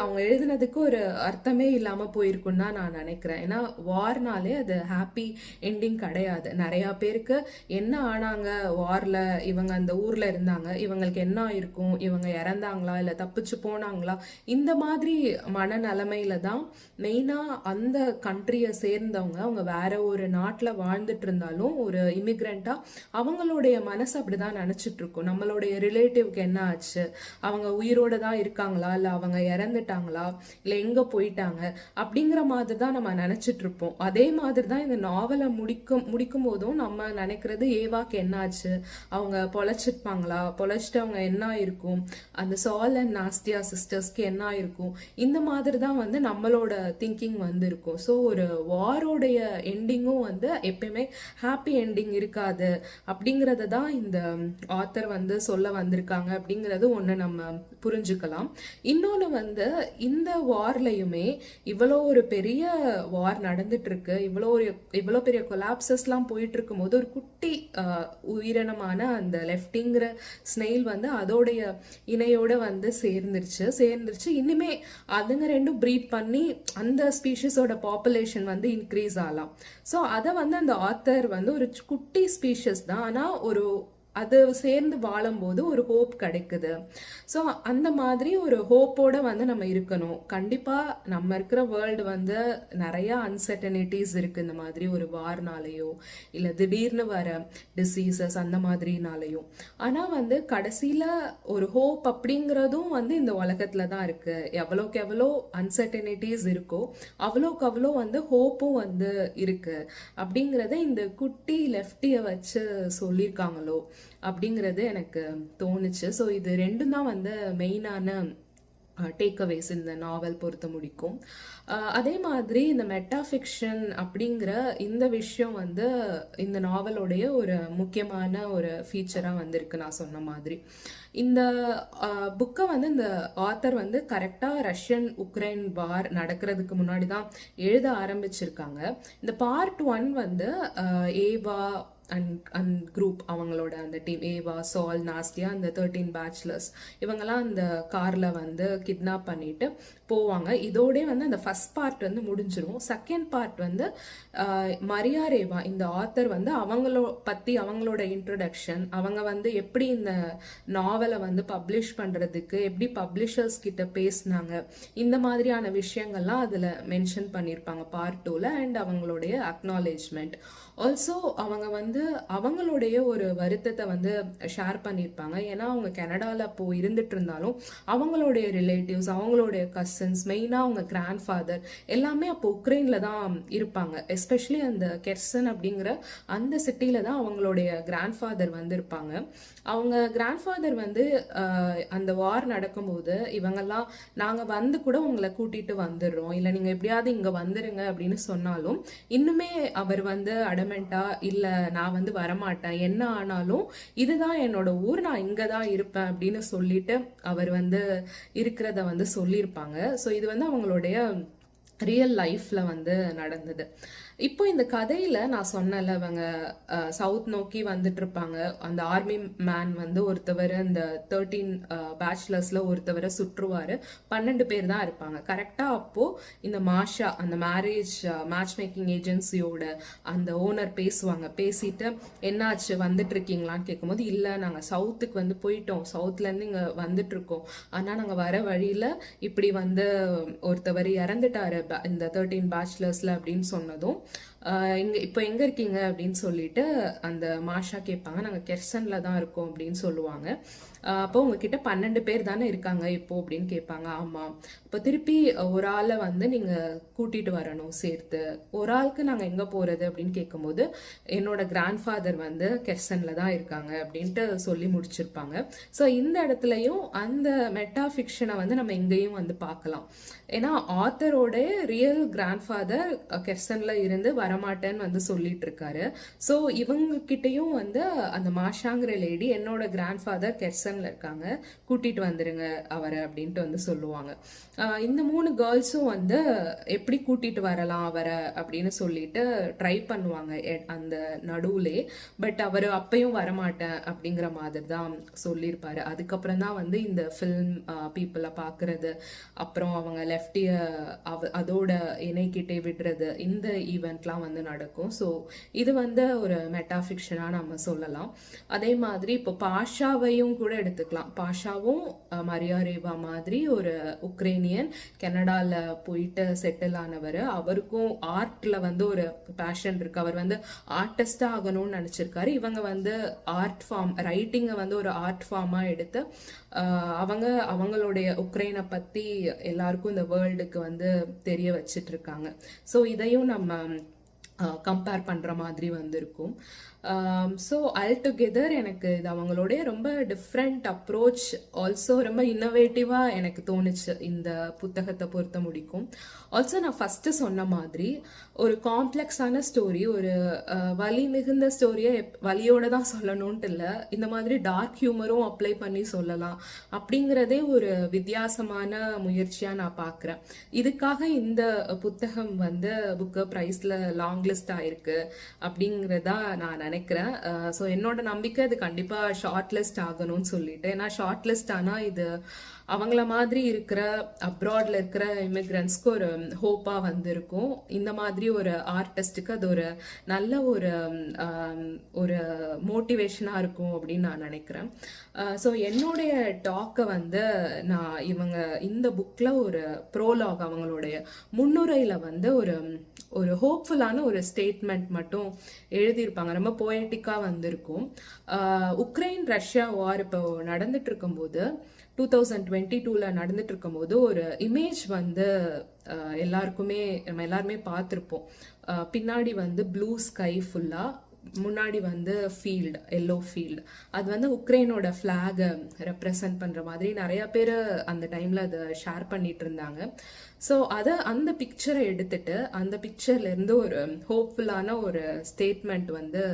அவங்க எழுதினதுக்கு ஒரு அர்த்தமே இல்லாம போயிருக்குன்னு தான் நான் நினைக்கிறேன். ஏன்னா வார்னாலே அது ஹாப்பி எண்டிங் கிடையாது. நிறைய பேருக்கு என்ன ஆனாங்க வார்ல, இவங்க அந்த ஊர்ல இருந்தாங்க, இவங்களுக்கு என்ன ஆயிருக்கும், இவங்க இறந்தாங்களா இல்ல தப்பிச்சு போனாங்களா, இந்த மாதிரி மனநிலைமையில தான் மெயினா அந்த கண்ட்ரியை சேர்ந்தவங்க, அவங்க வேற ஒரு நாட்டுல வாழ்ந்துட்டு இருந்தாலும் ஒரு இமிகிரண்டா அவங்களுடைய மனசு அப்படிதான் நினைச்சிட்டு இருக்கும். நம்மளுடைய ரிலேட்டிவ்க்கு என்ன ஆச்சு, அவங்க உயிரோட தான் இருக்காங்களா இல்ல அவங்க இறந்துட்டாங்களா இல்ல எங்க போயிட்டாங்க அப்படிங்கிற மாதிரி தான் நம்ம நினைச்சிட்டு இருப்போம். அதே மாதிரி தான் இந்த நாவலை முடிக்கும் போதும் நம்ம நினைக்கிறது, ஏவாக்கு என்ன ஆச்சு, அவங்க பொழைச்சிருப்பாங்களா, பொழைச்சிட்டு அவங்க என்ன இருக்கும், அந்த சால் அண்ட் நாஸ்டியா சிஸ்டர்ஸ்க்கு என்ன இருக்கும், இந்த மாதிரி தான் வந்து நம்மளோட திங்கிங் வந்து இருக்கும். ஸோ ஒரு வாரோடைய எண்டிங்கும் வந்து எப்பயுமே ஹாப்பி எண்டிங் இருக்காது அப்படிங்கறத தான் இந்த ஆத்தர் வந்து சொல்ல வந்திருக்காங்க அப்படிங்கறது ஒண்ணு நம்ம புரிஞ்சுக்கலாம். இன்னொன்னு வந்து இந்த வார்லயுமே இவ்வளோ ஒரு பெரிய வார் நடந்துட்டு இருக்கு, இவ்வளோ பெரிய கொலாப்சஸ்லாம் போயிட்டு இருக்கும் போது ஒரு குட்டி உயிரினமான அந்த லெஃப்டிங்கிற ஸ்னெயில் வந்து அதோடைய இணையோட வந்து சேர்ந்துருச்சு. இனிமே அதுங்க ரெண்டும் ப்ரீட் பண்ணி அந்த ஸ்பீஷிஸோட பாப்புலேஷன் வந்து இன்க்ரீஸ் ஆகலாம். ஸோ அதை வந்து அந்த ஆத்தர் வந்து ஒரு குட்டி ஸ்பீஷஸ் தான், ஆனால் அது சேர்ந்து வாழும்போது ஒரு ஹோப் கிடைக்குது. ஸோ அந்த மாதிரி ஒரு ஹோப்போட வந்து நம்ம இருக்கணும். கண்டிப்பா நம்ம இருக்கிற வேர்ல்டு வந்து நிறைய அன்சர்டனிட்டிஸ் இருக்கு, இந்த மாதிரி ஒரு வார்னாலேயோ இல்லை திடீர்னு வர டிசீசஸ் அந்த மாதிரினாலேயும். ஆனா வந்து கடைசியில ஒரு ஹோப் அப்படிங்கிறதும் வந்து இந்த உலகத்துல தான் இருக்கு. எவ்வளோக்கு எவ்வளோ அன்சர்டனிட்டிஸ் இருக்கோ அவ்வளோக்கு அவ்வளோ வந்து ஹோப்பும் வந்து இருக்கு அப்படிங்கிறத இந்த குட்டி லெஃப்டியை வச்சு சொல்லியிருக்காங்களோ அப்படிங்கிறது எனக்கு தோணுச்சு. ஸோ இது ரெண்டும் தான் வந்து மெயினான டேக்அவேஸ் இந்த நாவல் பொறுத்த முடிக்கும். அதே மாதிரி இந்த மெட்டாஃபிக்ஷன் அப்படிங்கிற இந்த விஷயம் வந்து இந்த நாவலோடைய ஒரு முக்கியமான ஒரு ஃபீச்சராக வந்திருக்கு. நான் சொன்ன மாதிரி இந்த புக்கை வந்து இந்த ஆத்தர் வந்து கரெக்டாக ரஷ்யன் உக்ரைன் வார் நடக்கிறதுக்கு முன்னாடி தான் எழுத ஆரம்பிச்சிருக்காங்க. இந்த பார்ட் 1 வந்து ஏவா அண்ட் குரூப், அவங்களோட அந்த டீம், ஏவா, சால், நாஸ்டியா, அந்த 13 பேச்சுலர்ஸ், இவங்கெல்லாம் அந்த கார்ல வந்து கிட்னாப் பண்ணிட்டு போவாங்க. இதோட வந்து அந்த ஃபர்ஸ்ட் பார்ட் வந்து முடிஞ்சிரும். செகண்ட் பார்ட் வந்து மரியா ரேவா இந்த ஆத்தர் வந்து அவங்களோட இன்ட்ரோடக்ஷன், அவங்க வந்து எப்படி இந்த நாவலை வந்து பப்ளிஷ் பண்றதுக்கு எப்படி பப்ளிஷர்ஸ் கிட்ட பேசினாங்க, இந்த மாதிரியான விஷயங்கள்லாம் அதுல மென்ஷன் பண்ணியிருப்பாங்க பார்ட் 2ல. அண்ட் அவங்களுடைய அக்னாலேஜ்மெண்ட் ஆல்சோ, அவங்க வந்து வந்து அவங்களுடைய ஒரு வருத்தத்தை வந்து ஷேர் பண்ணியிருப்பாங்க. ஏன்னா அவங்க கனடாவில் அப்போ இருந்துட்டு இருந்தாலும் அவங்களுடைய ரிலேட்டிவ்ஸ், அவங்களுடைய கசின்ஸ், மெயினாக அவங்க கிராண்ட் ஃபாதர் எல்லாமே அப்போ உக்ரைனில் தான் இருப்பாங்க. எஸ்பெஷலி அந்த கெர்சன் அப்படிங்கிற அந்த சிட்டியில தான் அவங்களுடைய கிராண்ட் ஃபாதர் வந்து இருப்பாங்க. அவங்க கிராண்ட் ஃபாதர் வந்து அந்த வார் நடக்கும்போது இவங்கெல்லாம் நாங்கள் வந்து கூட உங்களை கூட்டிட்டு வந்துடுறோம், இல்லை நீங்கள் எப்படியாவது இங்கே வந்துருங்க அப்படின்னு சொன்னாலும் இன்னுமே அவர் வந்து அடமெண்டா இல்லை நான் வந்து வரமாட்டேன், என்ன ஆனாலும் இதுதான் என்னோட ஊர், நான் இங்கே தான் இருப்பேன் அப்படின்னு சொல்லிட்டு அவர் வந்து இருக்கிறத வந்து சொல்லியிருப்பாங்க. ஸோ இது வந்து அவங்களுடைய ரியல் லைஃப்ல வந்து நடந்தது. இப்போ இந்த கதையில நான் சொன்னல அவங்க சவுத் நோக்கி வந்துட்டு இருப்பாங்க. அந்த ஆர்மி மேன் வந்து ஒருத்தவர் இந்த 13 பேச்சுலர்ஸ்ல ஒருத்தவரை சுற்றுவாரு. 12 பேர் தான் இருப்பாங்க கரெக்டா. அப்போ இந்த மாஷா அந்த மேட்ச் மேக்கிங் ஏஜென்சியோட அந்த ஓனர் பேசுவாங்க. பேசிட்டு என்னாச்சு வந்துட்டு இருக்கீங்களான்னு கேட்கும்போது, இல்லை நாங்கள் சவுத்துக்கு வந்து போயிட்டோம், சவுத்ல இருந்து இங்க வந்துட்டு இருக்கோம், ஆனா நாங்க வர வழியில இப்படி வந்து ஒருத்தவர் இறந்துட்டாரு இந்த 13 பேச்சுலர்ஸ்ல அப்படின்னு சொன்னதும், இப்போ எங்க இருக்கீங்க அப்படின்னு சொல்லிட்டு அந்த மாஷா கேட்பாங்க. நாங்க கெர்சன்ல தான் இருக்கோம் அப்படின்னு சொல்லுவாங்க. அப்போ உங்ககிட்ட 12 பேர் தானே இருக்காங்க இப்போ அப்படின்னு கேட்பாங்க. ஆமா. இப்போ திருப்பி ஒரு ஆளை வந்து நீங்க கூட்டிட்டு வரணும் சேர்த்து. ஒரு ஆளுக்கு நாங்க எங்க போறது அப்படின்னு கேட்கும்போது, என்னோட கிராண்ட் ஃபாதர் வந்து கெர்சன்ல தான் இருக்காங்க அப்படின்ட்டு சொல்லி முடிச்சிருப்பாங்க. ஸோ இந்த இடத்துலயும் அந்த மெட்டா ஃபிக்ஷனை வந்து நம்ம இங்கேயும் வந்து பார்க்கலாம். ஏன்னா ஆத்தரோட ரியல் கிராண்ட் ஃபாதர் கெர்சன்ல இருந்து வரமாட்டேன்னு வந்து சொல்லிட்டு இருக்காரு. ஸோ இவங்க கிட்டையும் வந்து அந்த மாஷாங்கிற லேடி என்னோட கிராண்ட் ஃபாதர் கெர்சன்ல இருக்காங்க, கூட்டிட்டு வந்துருங்க அவரை அப்படின்ட்டு வந்து சொல்லுவாங்க. இந்த 3 கேர்ள்ஸும் வந்து எப்படி கூட்டிட்டு வரலாம் அவரை அப்படின்னு சொல்லிட்டு ட்ரை பண்ணுவாங்க அந்த நடுவுலே. பட் அவர் அப்பயும் வரமாட்டேன் அப்படிங்கிற மாதிரி தான் சொல்லியிருப்பாரு. அதுக்கப்புறம் தான் வந்து இந்த ஃபில்ம் பீப்புளை பார்க்கறது, அப்புறம் அவங்க லெஃப்டிய அதோட இணைக்கிட்டே விடுறது, இந்த ஈவெண்ட்லாம் வந்து நடக்கும். ஸோ இது வந்து ஒரு மெட்டாஃபிக்ஷனாக நம்ம சொல்லலாம். அதே மாதிரி இப்போ பாஷாவையும் கூட எடுத்துக்கலாம். பாஷாவும் மரியா ரேவா மாதிரி ஒரு உக்ரைனியன் கனடால போயிட்டு செட்டில் ஆனவர். அவருக்கும் ஆர்ட்ல வந்து ஒரு பேஷன் இருக்கு. அவர் வந்து ஆர்டிஸ்டா ஆகணும்னு நினைச்சிருக்காரு. இவங்க வந்து ஆர்ட் ஃபார்ம், ரைட்டிங்கை வந்து ஒரு ஆர்ட் ஃபார்மா எடுத்து அவங்களுடைய உக்ரைனை பத்தி எல்லாருக்கும் இந்த வேர்ல்டுக்கு வந்து தெரிய வச்சிட்டு இருக்காங்க. ஸோ இதையும் நம்ம கம்பேர் பண்ற மாதிரி வந்திருக்கும். ஸோ ஆல்டுகெதர் எனக்கு இது அவங்களுடைய ரொம்ப டிஃப்ரெண்ட் அப்ரோச், ஆல்சோ ரொம்ப இன்னோவேட்டிவாக எனக்கு தோணுச்சு இந்த புத்தகத்தை பொறுத்த முடிக்கும். ஆல்சோ நான் ஃபஸ்ட்டு சொன்ன மாதிரி ஒரு காம்ப்ளெக்ஸான ஸ்டோரி, ஒரு வலி மிகுந்த ஸ்டோரியை வலியோட தான் சொல்லணும்ட்டு இல்லை, இந்த மாதிரி டார்க் ஹியூமரும் அப்ளை பண்ணி சொல்லலாம் அப்படிங்கிறதே ஒரு வித்தியாசமான முயற்சியாக நான் பார்க்குறேன். இதுக்காக இந்த புத்தகம் வந்து புக்கர் ப்ரைஸில் லாங் லிஸ்ட் ஆயிருக்கு அப்படிங்கிறதா நான் நினைக்கிறேன். ஸோ என்னோட நம்பிக்கை இது கண்டிப்பாக ஷார்ட் லிஸ்ட் ஆகணும்னு சொல்லிட்டு. ஏன்னா ஷார்ட் லிஸ்ட் ஆனால் இது அவங்கள மாதிரி இருக்கிற அப்ராட்ல இருக்கிற இமிக்ரன்ஸ்க்கு ஒரு ஹோப்பாக வந்திருக்கும். இந்த மாதிரி ஒரு ஆர்டிஸ்டுக்கு அது ஒரு நல்ல ஒரு மோட்டிவேஷனாக இருக்கும் அப்படின்னு நான் நினைக்கிறேன். ஸோ என்னுடைய டாக்கை வந்து நான் இந்த புக்கில் ஒரு ப்ரோலாக், அவங்களுடைய முன்னுரையில் வந்து ஒரு ஹோப்ஃபுல்லான ஒரு ஸ்டேட்மெண்ட் மட்டும் எழுதியிருப்பாங்க. ரொம்ப போயட்டிக்காக வந்திருக்கும். உக்ரைன் ரஷ்யா வார் இப்போ நடந்துட்டு இருக்கும்போது 2022ல நடந்துட்டு இருக்கும்போது ஒரு இமேஜ் வந்து நம்ம எல்லாருமே பார்த்துருப்போம். பின்னாடி வந்து ப்ளூ ஸ்கை ஃபுல்லா, முன்னாடி வந்து ஃபீல்டு, எல்லோ ஃபீல்டு. அது வந்து உக்ரைனோட ஃப்ளாகை ரெப்ரசன்ட் பண்ணுற மாதிரி நிறைய பேர் அந்த டைமில் அதை ஷேர் பண்ணிட்டு இருந்தாங்க. ஸோ அந்த பிக்சரை எடுத்துட்டு அந்த பிக்சர்லேருந்து ஒரு ஹோப்ஃபுல்லான ஒரு ஸ்டேட்மெண்ட் வந்து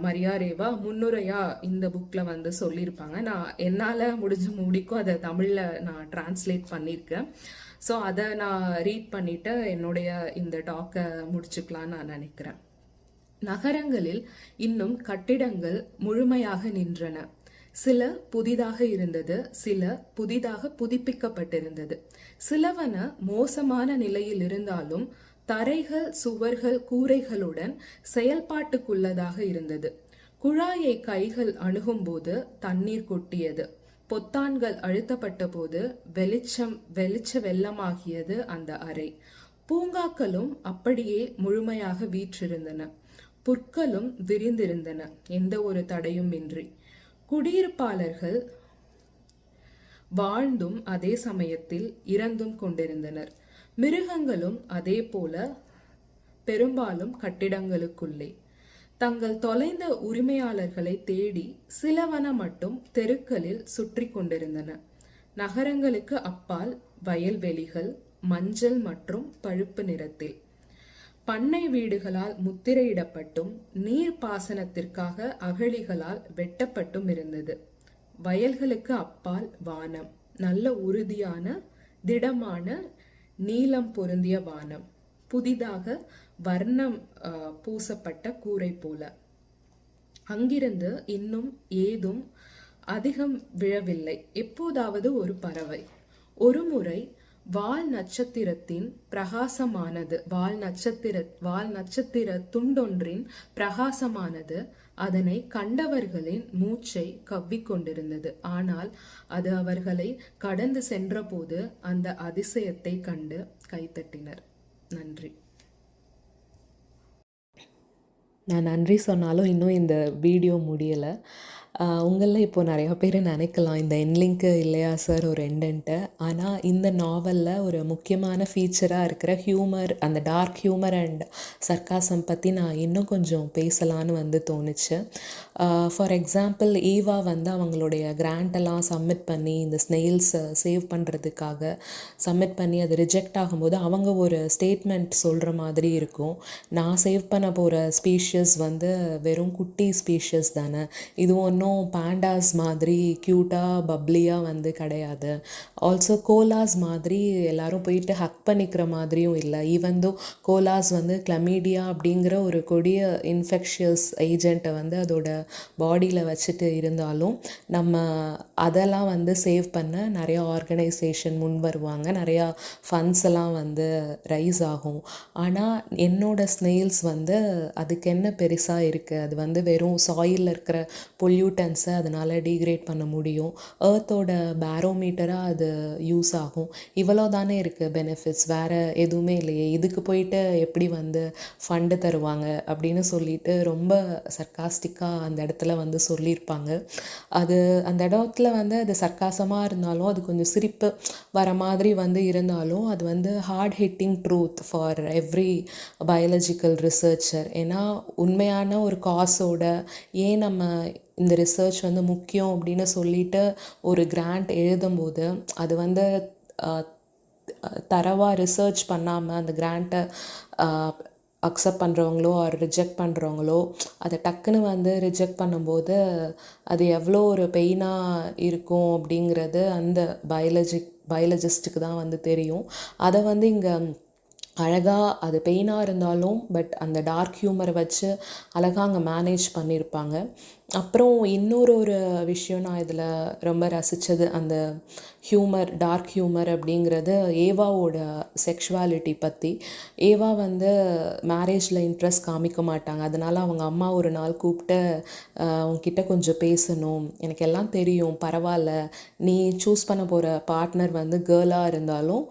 மரியா ரேவா முன்னுரையா இந்த புக்ல வந்து சொல்லியிருப்பாங்க. நான் என்னால் முடிக்கும் அதை தமிழில் நான் டிரான்ஸ்லேட் பண்ணியிருக்கேன். ஸோ அதை நான் ரீட் பண்ணிட்டு என்னுடைய இந்த டாக்கை முடிச்சுக்கலான்னு நான் நினைக்கிறேன். நகரங்களில் இன்னும் கட்டிடங்கள் முழுமையாக நின்றன. சில புதிதாக இருந்தது, சில புதிதாக புதுப்பிக்கப்பட்டிருந்தது. சிலவன மோசமான நிலையில் இருந்தாலும் தரைகள், சுவர்கள், கூரைகளுடன் செயல்பாட்டுக்குள்ளதாக இருந்தது. குழாயை கைகள் அணுகும்போது தண்ணீர் கொட்டியது. பொத்தான்கள் அழுத்தப்பட்ட போது வெளிச்ச வெள்ளமாகியது அந்த அறை. பூங்காக்களும் அப்படியே முழுமையாக வீற்றிருந்தன. புற்களும் விரிந்திருந்தன, எந்த ஒரு தடையும் இன்றி. குடியிருப்பாளர்கள் வாழ்ந்தும் அதே சமயத்தில் இறந்தும் கொண்டிருந்தனர். மிருகங்களும் அதே போல பெரும்பாலும் கட்டிடங்களுக்குள்ளே. தங்கள் தொலைந்த உரிமையாளர்களை தேடி சிலவன மட்டும் தெருக்களில் சுற்றி கொண்டிருந்தன. நகரங்களுக்கு அப்பால் வயல்வெளிகள் மஞ்சள் மற்றும் பழுப்பு நிறத்தில் பண்ணை வீடுகளால் முத்திரையிடப்பட்டும் நீர் பாசனத்திற்காக அகழிகளால் வெட்டப்பட்டும் இருந்தது. வயல்களுக்கு அப்பால் வானம், நல்ல உறுதியான திடமான நீலம் பொருந்திய வானம், புதிதாக வர்ணம் பூசப்பட்ட கூரை போல. அங்கிருந்து இன்னும் ஏதும் அதிகம் விழவில்லை. எப்போதாவது ஒரு பறவை. ஒரு முறை வால் நட்சத்திரத்தின் பிரகாசமானது வால் நட்சத்திர துண்டொன்றின் பிரகாசமானது அதனை கண்டவர்களின் மூச்சை கவ்விக்கொண்டிருந்தது. ஆனால் அது அவர்களை கடந்து சென்றபோது அந்த அதிசயத்தை கண்டு கைத்தட்டினர். நன்றி. நான் நன்றி சொன்னாலும் இன்னும் இந்த வீடியோ முடியலை. உங்களில் இப்போது நிறையா பேர் நினைக்கலாம், இந்த என்லிங்க்கு இல்லையா சார் ஒரு எண்டன்ட்டு. ஆனால் இந்த நாவலில் ஒரு முக்கியமான ஃபீச்சராக இருக்கிற ஹியூமர், அந்த டார்க் ஹியூமர் அண்ட் சர்க்காசம் பற்றி நான் இன்னும் கொஞ்சம் பேசலான்னு தோணுச்சு. ஃபார் எக்ஸாம்பிள், ஈவா அவங்களுடைய கிராண்டெல்லாம் சப்மிட் பண்ணி இந்த ஸ்னெயில்ஸை சேவ் பண்ணுறதுக்காக சப்மிட் பண்ணி அது ரிஜெக்ட் ஆகும்போது அவங்க ஒரு ஸ்டேட்மெண்ட் சொல்கிற மாதிரி இருக்கும். நான் சேவ் பண்ண போகிற ஸ்பீஷியஸ் வெறும் குட்டி ஸ்பீஷியஸ் தானே, இது ஒன்றும் பேண்டாஸ் மாதிரி க்யூட்டாக பப்ளியாக கிடையாது. ஆல்சோ கோலாஸ் மாதிரி எல்லாரும் போயிட்டு ஹக் பண்ணிக்கிற மாதிரியும் இல்லை. ஈவன் தோ கோலாஸ் கிளமீடியா அப்படிங்கிற ஒரு கொடிய இன்ஃபெக்ஷியஸ் ஏஜெண்ட்டை அதோட பாடியில் வச்சுட்டு இருந்தாலும் நம்ம அதெல்லாம் சேவ் பண்ண நிறையா ஆர்கனைசேஷன் முன் வருவாங்க, நிறையா ஃபண்ட்ஸ் எல்லாம் ரைஸ் ஆகும். ஆனால் என்னோட ஸ்னெயில்ஸ் அதுக்கு என்ன பெருசாக இருக்குது, அது வெறும் சாயிலில் இருக்கிற பொல்யூட்டன்ஸை அதனால் டீக்ரேட் பண்ண முடியும், ஏர்த்தோட பேரோமீட்டராக அது யூஸ் ஆகும், இவ்வளோ தானே இருக்குது பெனிஃபிட்ஸ், வேறு எதுவுமே இல்லையே, இதுக்கு போயிட்டு எப்படி ஃபண்டு தருவாங்க அப்படின்னு சொல்லிட்டு ரொம்ப சர்க்காஸ்டிக்காக அந்த இடத்துல சொல்லியிருப்பாங்க. அது அந்த இடத்துல அது சர்க்காசமாக இருந்தாலும் அது கொஞ்சம் சிரிப்பு வர மாதிரி இருந்தாலும் அது hard hitting truth for every biological researcher. ஏன்னா உண்மையான ஒரு காசோட ஏன் நம்ம இந்த ரிசர்ச் முக்கியம் அப்படின்னு சொல்லிட்டு ஒரு கிராண்ட் எழுதும்போது அது தரவாக ரிசர்ச் பண்ணாமல் அந்த கிராண்ட்டை அக்செப்ட் பண்ணுறவங்களோ ஆர் ரிஜெக்ட் பண்ணுறவங்களோ அதை டக்குன்னு ரிஜெக்ட் பண்ணும்போது அது எவ்வளோ ஒரு பெயினாக இருக்கும் அப்படிங்கிறது அந்த பயாலஜிஸ்ட்டுக்கு தான் தெரியும். அதை இங்கே அழகாக அது பெயினாக இருந்தாலும் பட் அந்த டார்க் ஹியூமரை வச்சு அழகாக அங்கே மேனேஜ் பண்ணியிருப்பாங்க. அப்புறம் இன்னொரு விஷயம் நான் இதில் ரொம்ப ரசித்தது, அந்த ஹியூமர், டார்க் ஹியூமர் அப்படிங்கிறது ஏவாவோட செக்ஷுவாலிட்டி பற்றி. ஏவா மேரேஜில் இன்ட்ரெஸ்ட் காமிக்க மாட்டாங்க. அதனால் அவங்க அம்மா ஒரு நாள் கூப்பிட்டு உங்ககிட்ட கொஞ்சம் பேசணும், எனக்கு எல்லாம் தெரியும், பரவாயில்ல, நீ சூஸ் பண்ண போகிற பார்ட்னர் கேர்ளாக இருந்தாலும்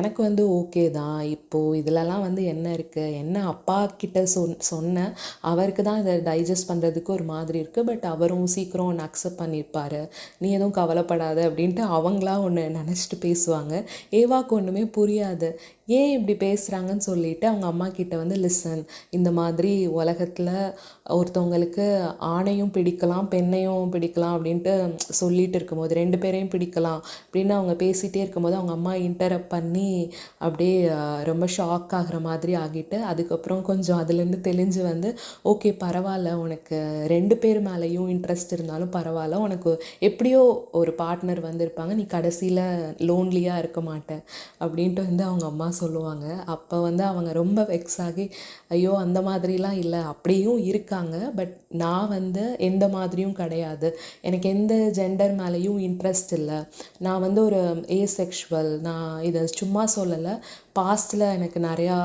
எனக்கு ஓகே தான், இப்போது இதிலலாம் என்ன இருக்குது, என்ன அப்பா கிட்ட சொன்னேன், அவருக்கு தான் இதை டைஜஸ்ட் பண்ணுறதுக்கு ஒரு மாதிரி இருக்குது, பட் அவரும் சீக்கிரம் ஒன்று அக்செப்ட் பண்ணியிருப்பார், நீ எதுவும் கவலைப்படாத அப்படின்ட்டு அவங்களா ஒன்று நினச்சிட்டு பேசுவாங்க. ஏவாக்கு ஒன்றுமே புரியாது, ஏன் இப்படி பேசுகிறாங்கன்னு சொல்லிட்டு அவங்க அம்மா கிட்ட லிசன், இந்த மாதிரி உலகத்தில் ஒருத்தவங்களுக்கு ஆணையும் பிடிக்கலாம் பெண்ணையும் பிடிக்கலாம் அப்படின்ட்டு சொல்லிட்டு இருக்கும்போது, ரெண்டு பேரையும் பிடிக்கலாம் அப்படின்னு அவங்க பேசிகிட்டே இருக்கும்போது அவங்க அம்மா இன்டரப்ட் பண்ணி அப்படியே ரொம்ப ஷாக் ஆகிற மாதிரி ஆகிட்டு, அதுக்கப்புறம் கொஞ்சம் அதுலேருந்து தெளிஞ்சு ஓகே பரவாயில்ல, உனக்கு ரெண்டு பேர் மேலேயும் இன்ட்ரெஸ்ட் இருந்தாலும் பரவாயில்ல, உனக்கு எப்படியோ ஒரு பார்ட்னர் இருப்பாங்க, நீ கடைசியில் லோன்லியாக இருக்க மாட்டேன் அப்படின்ட்டு அவங்க அம்மா சொல்லுவாங்க. அப்போ அவங்க ரொம்ப வெக்ஸ் ஆகி, ஐயோ அந்த மாதிரிலாம் இல்லை, அப்படியும் இருக்காங்க, பட் நான் எந்த மாதிரியும் கிடையாது, எனக்கு எந்த ஜெண்டர் மேலேயும் இன்ட்ரெஸ்ட் இல்லை, நான் ஒரு ஏசெக்ஷுவல், நான் இதை சும்மா சொல்லலை, பாஸ்டில் எனக்கு நிறையா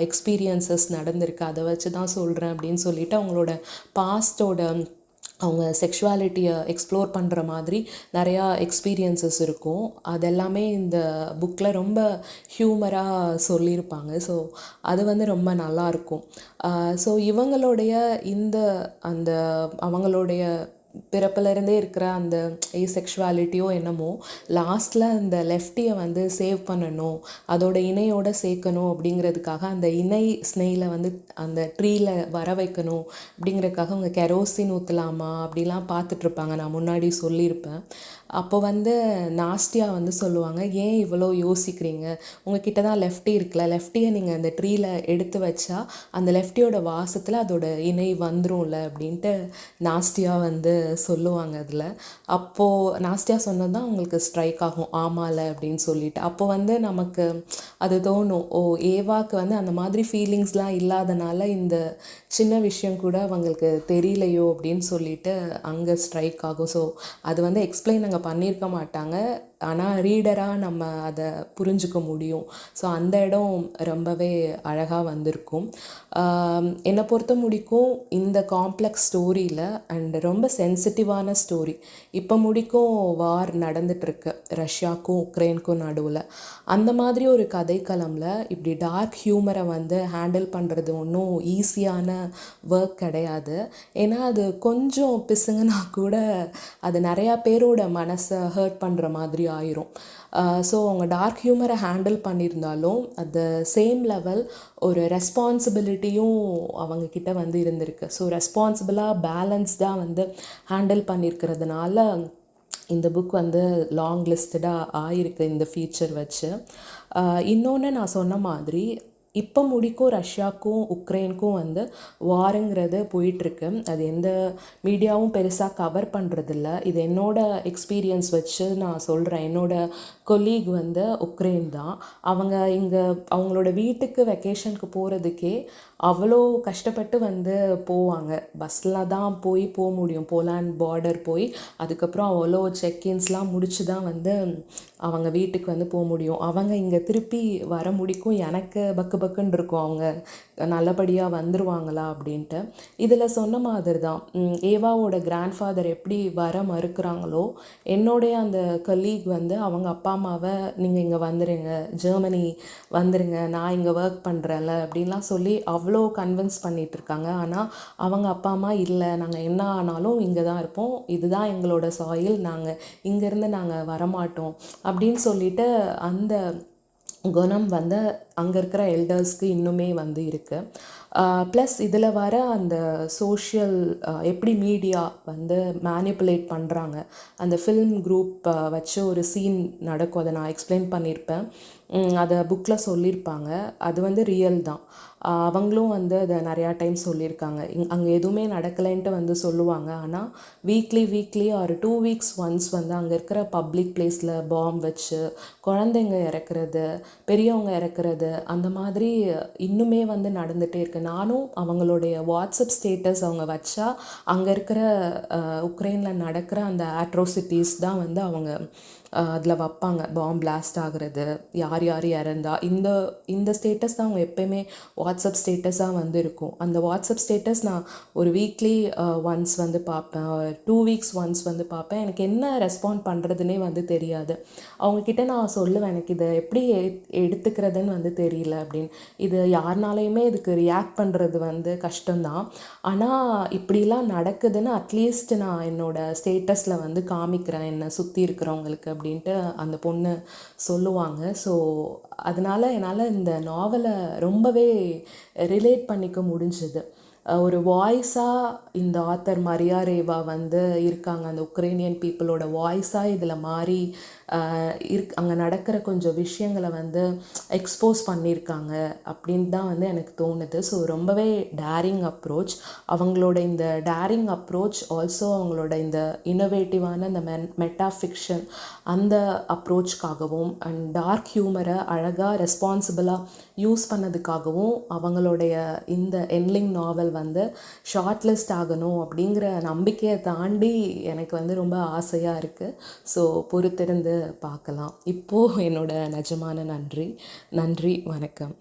எக்ஸ்பீரியன்சஸ் நடந்திருக்கு, அதை வச்சு தான் சொல்கிறேன் அப்படின்னு சொல்லிட்டு அவங்களோட பாஸ்டோட அவங்க செக்ஷுவாலிட்டியை எக்ஸ்ப்ளோர் பண்ணுற மாதிரி நிறையா எக்ஸ்பீரியன்சஸ் இருக்கும். அதெல்லாமே இந்த புக்கில் ரொம்ப ஹியூமராக சொல்லியிருப்பாங்க. ஸோ அது வந்து ரொம்ப நல்லாயிருக்கும். ஸோ இவங்களுடைய அந்த அவங்களுடைய பிறப்பிலிருந்தே இருக்கிற அந்த ஏசெக்ஷுவாலிட்டியோ என்னமோ லாஸ்ட்டில் அந்த லெஃப்டியை வந்து சேவ் பண்ணணும், அதோட இணையோடு சேர்க்கணும் அப்படிங்கிறதுக்காக அந்த இணை ஸ்னெயிலை வந்து அந்த ட்ரீயில் வர வைக்கணும் அப்படிங்கிறதுக்காக அவங்க கெரோசின் ஊற்றலாமா அப்படிலாம் பார்த்துட்ருப்பாங்க. நான் முன்னாடி சொல்லியிருப்பேன். அப்போ வந்து நாஸ்டியா வந்து சொல்லுவாங்க, ஏன் இவ்வளோ யோசிக்கிறீங்க, உங்ககிட்ட தான் லெஃப்டி இருக்குல்ல, லெஃப்டியை நீங்கள் அந்த ட்ரீயில் எடுத்து வச்சா அந்த லெஃப்டியோட வாசத்தில் அதோட இணை வந்துரும்ல அப்படின்ட்டு நாஸ்டியா வந்து சொல்லுவாங்க அதில். அப்போது நாஸ்டியா சொன்னது தான் அவங்களுக்கு ஸ்ட்ரைக் ஆகும், ஆமால அப்படின்னு சொல்லிட்டு. அப்போ வந்து நமக்கு அது தோணும், ஓ ஏவாக்கு வந்து அந்த மாதிரி ஃபீலிங்ஸ்லாம் இல்லாதனால இந்த சின்ன விஷயம் கூட அவங்களுக்கு தெரியலையோ அப்படின்னு சொல்லிட்டு அங்கே ஸ்ட்ரைக் ஆகும். ஸோ அது வந்து எக்ஸ்பிளைன் அங்கே பண்ணியிருக்க மாட்டாங்க, ஆனால் ரீடராக நம்ம அதை புரிஞ்சுக்க முடியும். ஸோ அந்த இடம் ரொம்பவே அழகாக வந்திருக்கும். என்னை பொறுத்த முடிக்கும் இந்த காம்ப்ளெக்ஸ் ஸ்டோரியில் அண்ட் ரொம்ப சென்சிட்டிவான ஸ்டோரி. இப்போ முடிக்கும் வார் நடந்துகிட்ருக்கு ரஷ்யாவுக்கும் உக்ரைனுக்கும் நடுவில். அந்த மாதிரி ஒரு கதைக்களமில் இப்படி டார்க் ஹியூமரை வந்து ஹேண்டில் பண்ணுறது ஒன்றும் ஈஸியான ஒர்க் கிடையாது. ஏன்னா அது கொஞ்சம் பிசுங்கன்னா கூட அது நிறையா பேரோட மனசை ஹர்ட் பண்ணுற மாதிரி ஆயிரும். ஸோ அவங்க டார்க் ஹியூமரை ஹேண்டில் பண்ணியிருந்தாலும் அட் த சேம் லெவல் ஒரு ரெஸ்பான்சிபிலிட்டியும் அவங்கக்கிட்ட வந்து இருந்திருக்கு. ஸோ ரெஸ்பான்சிபிளாக பேலன்ஸ்டாக வந்து ஹேண்டில் பண்ணியிருக்கிறதுனால இந்த புக் வந்து லாங் லிஸ்டடாக ஆயிருக்கு இந்த ஃபீச்சர் வச்சு. இன்னொன்று நான் சொன்ன மாதிரி இப்போ முடிக்கும் ரஷ்யாவுக்கும் உக்ரைனுக்கும் வந்து வாருங்கிறது போயிட்டுருக்கு. அது எந்த மீடியாவும் பெருசாக கவர் பண்ணுறதில்ல. இது என்னோடய எக்ஸ்பீரியன்ஸ் வச்சு நான் சொல்கிறேன். என்னோடய கொலீக் வந்து உக்ரைன் தான். அவங்க இங்கே அவங்களோட வீட்டுக்கு வெக்கேஷனுக்கு போகிறதுக்கே அவ்வளோ கஷ்டப்பட்டு வந்து போவாங்க. பஸ்ஸில் தான் போக முடியும். போலாண்ட் பார்டர் போய் அதுக்கப்புறம் அவ்வளோ செக்இன்ஸ்லாம் முடிச்சு தான் வந்து அவங்க வீட்டுக்கு வந்து போக முடியும். அவங்க இங்கே திருப்பி வர முடிக்கும் எனக்கு பக்குன்னு இருக்கும், அவங்க நல்லபடியாக வந்துருவாங்களா அப்படின்ட்டு. இதில் சொன்ன மாதிரி தான் ஏவாவோட கிராண்ட் ஃபாதர் எப்படி வர மறுக்கிறாங்களோ, என்னுடைய அந்த கலீக் வந்து அவங்க அப்பா அம்மாவை நீங்கள் இங்கே வந்துடுங்க, ஜெர்மனி வந்துடுங்க, நான் இங்கே ஒர்க் பண்ணுறேன்ல அப்படின்லாம் சொல்லி அவ்வளோ கன்வின்ஸ் பண்ணிகிட்ருக்காங்க. ஆனால் அவங்க அப்பா அம்மா இல்லை, நாங்கள் என்ன ஆனாலும் இங்கே தான் இருப்போம், இதுதான் எங்களோட சாயில், நாங்கள் இங்கேருந்து நாங்கள் வரமாட்டோம் அப்படின்னு சொல்லிட்டு அந்த குணம் வந்து அங்கே இருக்கிற எல்டர்ஸ்க்கு இன்னுமே வந்து இருக்குது. ப்ளஸ் இதில் வர அந்த சோஷியல் எப்படி மீடியா வந்து மேனிப்புலேட் பண்ணுறாங்க, அந்த ஃபில்ம் குரூப் வச்சு ஒரு சீன் நடக்கும், அதை நான் எக்ஸ்பிளைன் பண்ணியிருப்பேன். அதை புக்கில் சொல்லியிருப்பாங்க. அது வந்து ரியல் தான். அவங்களும் வந்து அதை நிறையா டைம் சொல்லியிருக்காங்க. அங்கே எதுவுமே நடக்கலைன்ட்டு வந்து சொல்லுவாங்க. ஆனால் வீக்லி ஒரு 2 வீக்ஸ் ஒன்ஸ் வந்து அங்கே இருக்கிற பப்ளிக் பிளேஸில் பாம்பு வச்சு குழந்தைங்க இறக்குறது, பெரியவங்க இறக்குறது, அந்த மாதிரி இன்னுமே வந்து நடந்துகிட்டே இருக்குது. நானும் அவங்களுடைய வாட்ஸ்அப் ஸ்டேட்டஸ் அவங்க வச்சா அங்கே இருக்கிற உக்ரைனில் நடக்கிற அந்த அட்ரோசிட்டிஸ் தான் வந்து அவங்க அதில் வைப்பாங்க. பாம்பு பிளாஸ்ட் ஆகுறது, யார் இறந்தா, இந்த ஸ்டேட்டஸ் தான் அவங்க எப்போயுமே வாட்ஸ்அப் ஸ்டேட்டஸாக வந்து இருக்கும். அந்த வாட்ஸ்அப் ஸ்டேட்டஸ் நான் ஒரு வீக்லி ஒன்ஸ் வந்து பார்ப்பேன், 2 வீக்ஸ் ஒன்ஸ் வந்து பார்ப்பேன். எனக்கு என்ன ரெஸ்பாண்ட் பண்ணுறதுனே வந்து தெரியாது. அவங்கக்கிட்ட நான் சொல்லுவேன், எனக்கு இதை எப்படி எடுத்துக்கிறதுன்னு வந்து தெரியல அப்படின்னு. இது யாருனாலையுமே இதுக்கு ரியாக்ட் பண்ணுறது வந்து கஷ்டம்தான். ஆனால் இப்படிலாம் நடக்குதுன்னு அட்லீஸ்ட் நான் என்னோடய ஸ்டேட்டஸில் வந்து காமிக்கிறேன் என்னை சுற்றி இருக்கிறவங்களுக்கு அப்படின்ட்டு அந்த பொண்ணு சொல்லுவாங்க. ஸோ அதனால் என்னால் இந்த நாவலை ரொம்பவே ரிலேட் பண்ணிக்க முடிஞ்சுது. ஒரு வாய்ஸாக இந்த ஆத்தர் மரியா ரேவா வந்து இருக்காங்க. அந்த உக்ரைனியன் பீப்புளோட வாய்ஸாக இதில் மாறி அங்கே நடக்கிற கொஞ்சம் விஷயங்களை வந்து எக்ஸ்போஸ் பண்ணியிருக்காங்க அப்படின்னு தான் வந்து எனக்கு தோணுது. ஸோ ரொம்பவே டேரிங் அப்ரோச். அவங்களோட இந்த டேரிங் அப்ரோச் ஆல்சோ அவங்களோட இந்த இன்னோவேட்டிவான இந்த மெட்டாஃபிக்ஷன் அந்த அப்ரோச்காகவும் அண்ட் டார்க் ஹியூமரை அழகாக ரெஸ்பான்சிபிளாக யூஸ் பண்ணதுக்காகவும் அவங்களுடைய இந்த என்லிங் நாவல் வந்து ஷார்ட் லிஸ்ட் ஆகணும் அப்படிங்கிற நம்பிக்கையை தாண்டி எனக்கு வந்து ரொம்ப ஆசையாக இருக்குது. ஸோ பொறுத்திருந்து பார்க்கலாம். இப்போது என்னோட நிஜமான நன்றி. வணக்கம்.